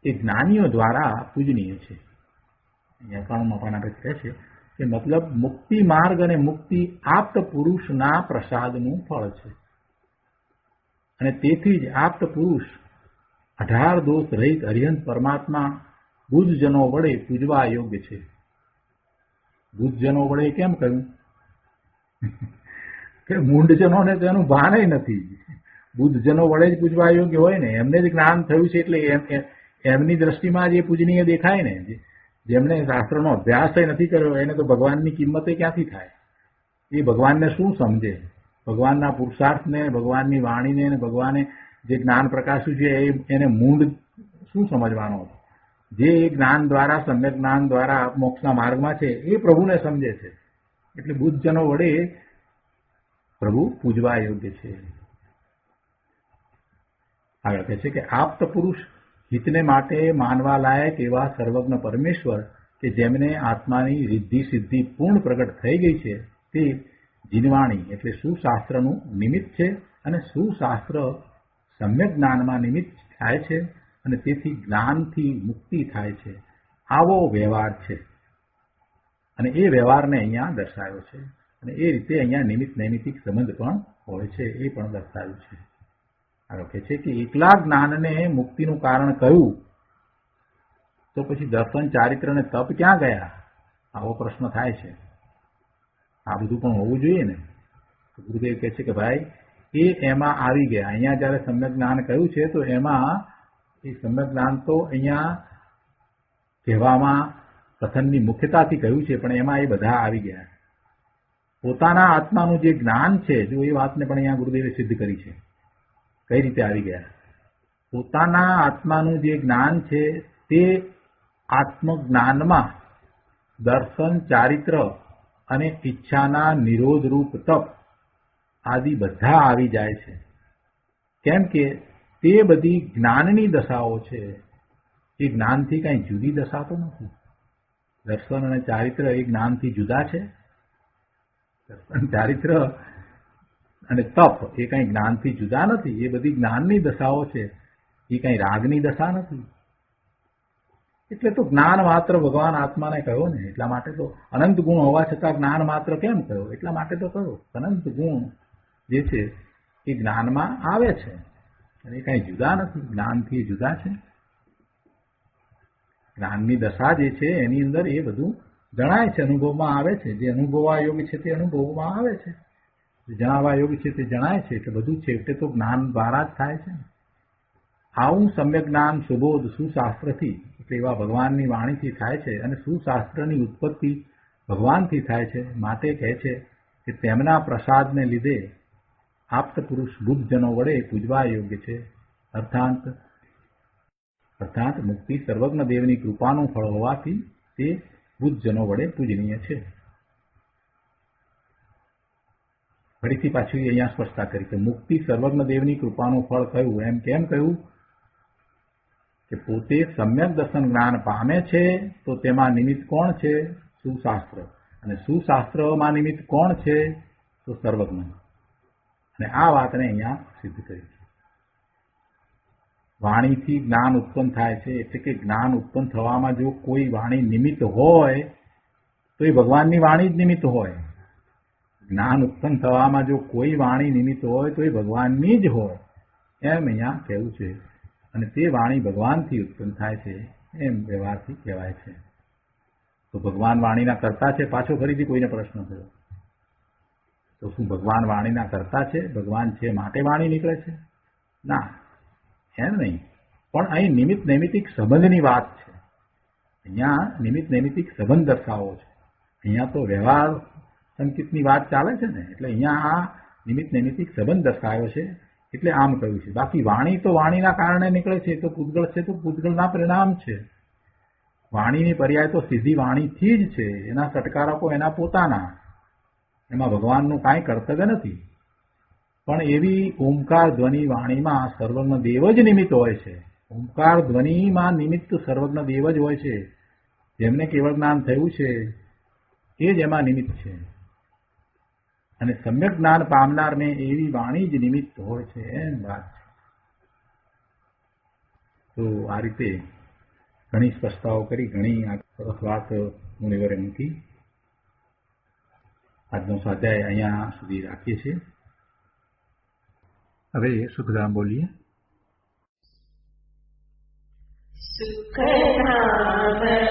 એ જ્ઞાનીઓ દ્વારા પૂજનીય છે. અહીંયા 91માં પાના પર કહે છે કે મતલબ મુક્તિ માર્ગ અને મુક્તિ આપ્ત પુરુષના પ્રસાદનું ફળ છે. અને તેથી જ આપ્ત પુરુષ 18 દોષ રહિત અરિહંત પરમાત્મા બુદ્ધજનો વડે પૂજવા યોગ્ય છે. બુદ્ધજનો વડે કેમ કહ્યું? કે મૂંઢજનોને તો એનું ભાન નથી. બુદ્ધજનો વડે જ પૂજવા યોગ્ય હોય ને, એમને જ જ્ઞાન થયું છે એટલે એમની દ્રષ્ટિમાં જે પૂજનીય દેખાય ને, જેમને શાસ્ત્રનો અભ્યાસ નથી કર્યો એને તો ભગવાનની કિંમત ક્યાંથી થાય? એ ભગવાનને શું સમજે? ભગવાનના પુરુષાર્થને, ભગવાનની વાણીને અને ભગવાને જે જ્ઞાન પ્રકાશ્યું છે એને મૂંઢ શું સમજવાનો? જે જ્ઞાન દ્વારા, સમ્યક જ્ઞાન દ્વારા મોક્ષના માર્ગમાં છે એ પ્રભુને સમજે છે. એટલે બુદ્ધજનો વડે પ્રભુ પૂજવા યોગ્ય છે. આગળ કહે છે કે આપ્ત પુરુષ હિતને માટે માનવા લાયક એવા સર્વજ્ઞ પરમેશ્વર કે જેમને આત્માની રિદ્ધિ સિદ્ધિ પૂર્ણ પ્રગટ થઈ ગઈ છે તે જીનવાણી એટલે સુશાસ્ત્રનું નિમિત્ત છે અને સુશાસ્ત્ર સમ્યક જ્ઞાનમાં નિમિત્ત થાય છે અને તેથી જ્ઞાનથી મુક્તિ થાય છે. આવો વ્યવહાર છે અને એ વ્યવહારને અહીંયા દર્શાવ્યો છે અને એ રીતે અહીંયા નિમિત્ત નૈમિતિક સંબંધ પણ હોય છે એ પણ દર્શાવ્યું છે. આગળ કહે છે કે એકલા જ્ઞાનને મુક્તિનું કારણ કહ્યું તો પછી દર્શન, ચારિત્ર અને તપ ક્યાં ગયા? આવો પ્રશ્ન થાય છે. આ બધું પણ હોવું જોઈએ ને. ગુરુદેવ કહે છે કે ભાઈ એ એમાં આવી ગયા. અહીંયા જયારે સમ્યક જ્ઞાન કહ્યું છે તો એમાં એ સમ્યક જ્ઞાન તો અહીંયા કહેવામાં કથનની મુખ્યતાથી કહ્યું છે પણ એમાં એ બધા આવી ગયા. પોતાના આત્માનું જે જ્ઞાન છે, જો એ વાતને પણ અહીંયા ગુરુદેવે સિદ્ધ કરી છે. કઈ રીતે આવી ગયા? પોતાના આત્માનું જે જ્ઞાન છે તે આત્મજ્ઞાનમાં દર્શન, ચારિત્ર અને ઈચ્છાના નિરોધરૂપ તપ આદિ બધા આવી જાય છે. કેમ કે તે બધી જ્ઞાનની દશાઓ છે. એ જ્ઞાનથી કઈ જુદી દશા તો નથી. દર્શન અને ચારિત્ર એ જ્ઞાનથી જુદા છે. દર્શન, ચારિત્ર અને તપ એ કઈ જ્ઞાનથી જુદા નથી. એ બધી જ્ઞાનની દશાઓ છે. એ કઈ રાગની દશા નથી. એટલે તો જ્ઞાન માત્ર ભગવાન આત્માને કહ્યો ને, એટલા માટે તો અનંત ગુણ હોવા છતાં જ્ઞાન માત્ર કેમ કહ્યો? એટલા માટે તો કહ્યો. અનંત ગુણ જે છે એ જ્ઞાનમાં આવે છે અને એ કઈ જુદા નથી. જ્ઞાનથી જુદા છે. જ્ઞાનની દશા જે છે એની અંદર એ બધું જણાય છે, અનુભવમાં આવે છે. જે અનુભવવા યોગ્ય છે તે અનુભવમાં આવે છે, જણાવવા યોગ્ય છે તે જણાય છે. એટલે બધું છે એટલે તો જ્ઞાન દ્વારા જ થાય છે. આવું સમ્યક જ્ઞાન સુબોધ સુશાસ્ત્રથી એટલે એવા ભગવાનની વાણીથી થાય છે અને સુશાસ્ત્રની ઉત્પત્તિ ભગવાનથી થાય છે. માટે કહે છે કે તેમના પ્રસાદને લીધે આપ્ત પુરુષ બુદ્ધજનો વડે પૂજવા યોગ્ય છે. અર્થાત મુક્તિ સર્વજ્ઞ દેવની કૃપાનું ફળ હોવાથી તે બુદ્ધજનો વડે પૂજનીય છે. ફરીથી પાછું અહીંયા સ્પષ્ટતા કરી કે મુક્તિ સર્વજ્ઞ દેવની કૃપાનું ફળ કયું? એમ કેમ કહ્યું? કે પોતે સમ્યક દર્શન જ્ઞાન પામે છે તો તેમાં નિમિત્ત કોણ છે? સુશાસ્ત્ર. અને સુશાસ્ત્રમાં નિમિત્ત કોણ છે? તો સર્વજ્ઞ. અને આ વાતને અહીંયા સિદ્ધ કરી છે. વાણીથી જ્ઞાન ઉત્પન્ન થાય છે એટલે કે જ્ઞાન ઉત્પન્ન થવામાં જો કોઈ વાણી નિમિત્ત હોય તો એ ભગવાનની વાણી જ નિમિત્ત હોય. જ્ઞાન ઉત્પન્ન થવામાં જો કોઈ વાણી નિમિત્ત હોય તો એ ભગવાનની જ હોય એમ અહીંયા કહેવું છે. અને તે વાણી ભગવાનથી ઉત્પન્ન થાય છે એમ વ્યવહારથી કહેવાય છે. તો ભગવાન વાણીના કર્તા છે? પાછો ફરીથી કોઈને પ્રશ્ન થયો તો શું ભગવાન વાણીના કર્તા છે? ભગવાન છે માટે વાણી નીકળે છે? ના, એમ નહીં. પણ અહીં નિમિત્ત નૈમિતિક સંબંધની વાત છે. અહીંયા નિમિત્ત નૈમિતિક સંબંધ દર્શાવો છે. અહીંયા તો વ્યવહાર સંકેતની વાત ચાલે છે ને, એટલે અહીંયા આ નિમિત્ત નૈમિતિક સંબંધ દર્શાવ્યો છે એટલે આમ કહ્યું છે. બાકી વાણી તો વાણીના કારણે નીકળે છે. તો પૂતગળ છે તો પૂતગળના પરિણામ છે. વાણીની પર્યાય તો સીધી વાણીથી જ છે. એના સટકારકો એના પોતાના, એમાં ભગવાનનું કાંઈ કર્તવ્ય નથી. પણ એવી ઓમકાર ધ્વનિ વાણીમાં સર્વજ્ઞ દેવ જ નિમિત્ત હોય છે. ઓમકાર ધ્વનિમાં નિમિત્ત સર્વજ્ઞ દેવ જ હોય છે. જેમને કેવળ જ્ઞાન થયું છે એ જ એમાં નિમિત્ત છે. અને સમ્યક જ્ઞાન પામનારને એવી વાણી જ નિમિત્ત હોય છે એમ વાત છે. તો આ રીતે ઘણી સ્પષ્ટતાઓ કરી, ઘણી સરસ વાત મુનિવરે મૂકી. આજનો સ્વાધ્યાય અહીંયા સુધી રાખીએ છીએ. હવે સુખધામ બોલીએ. કથા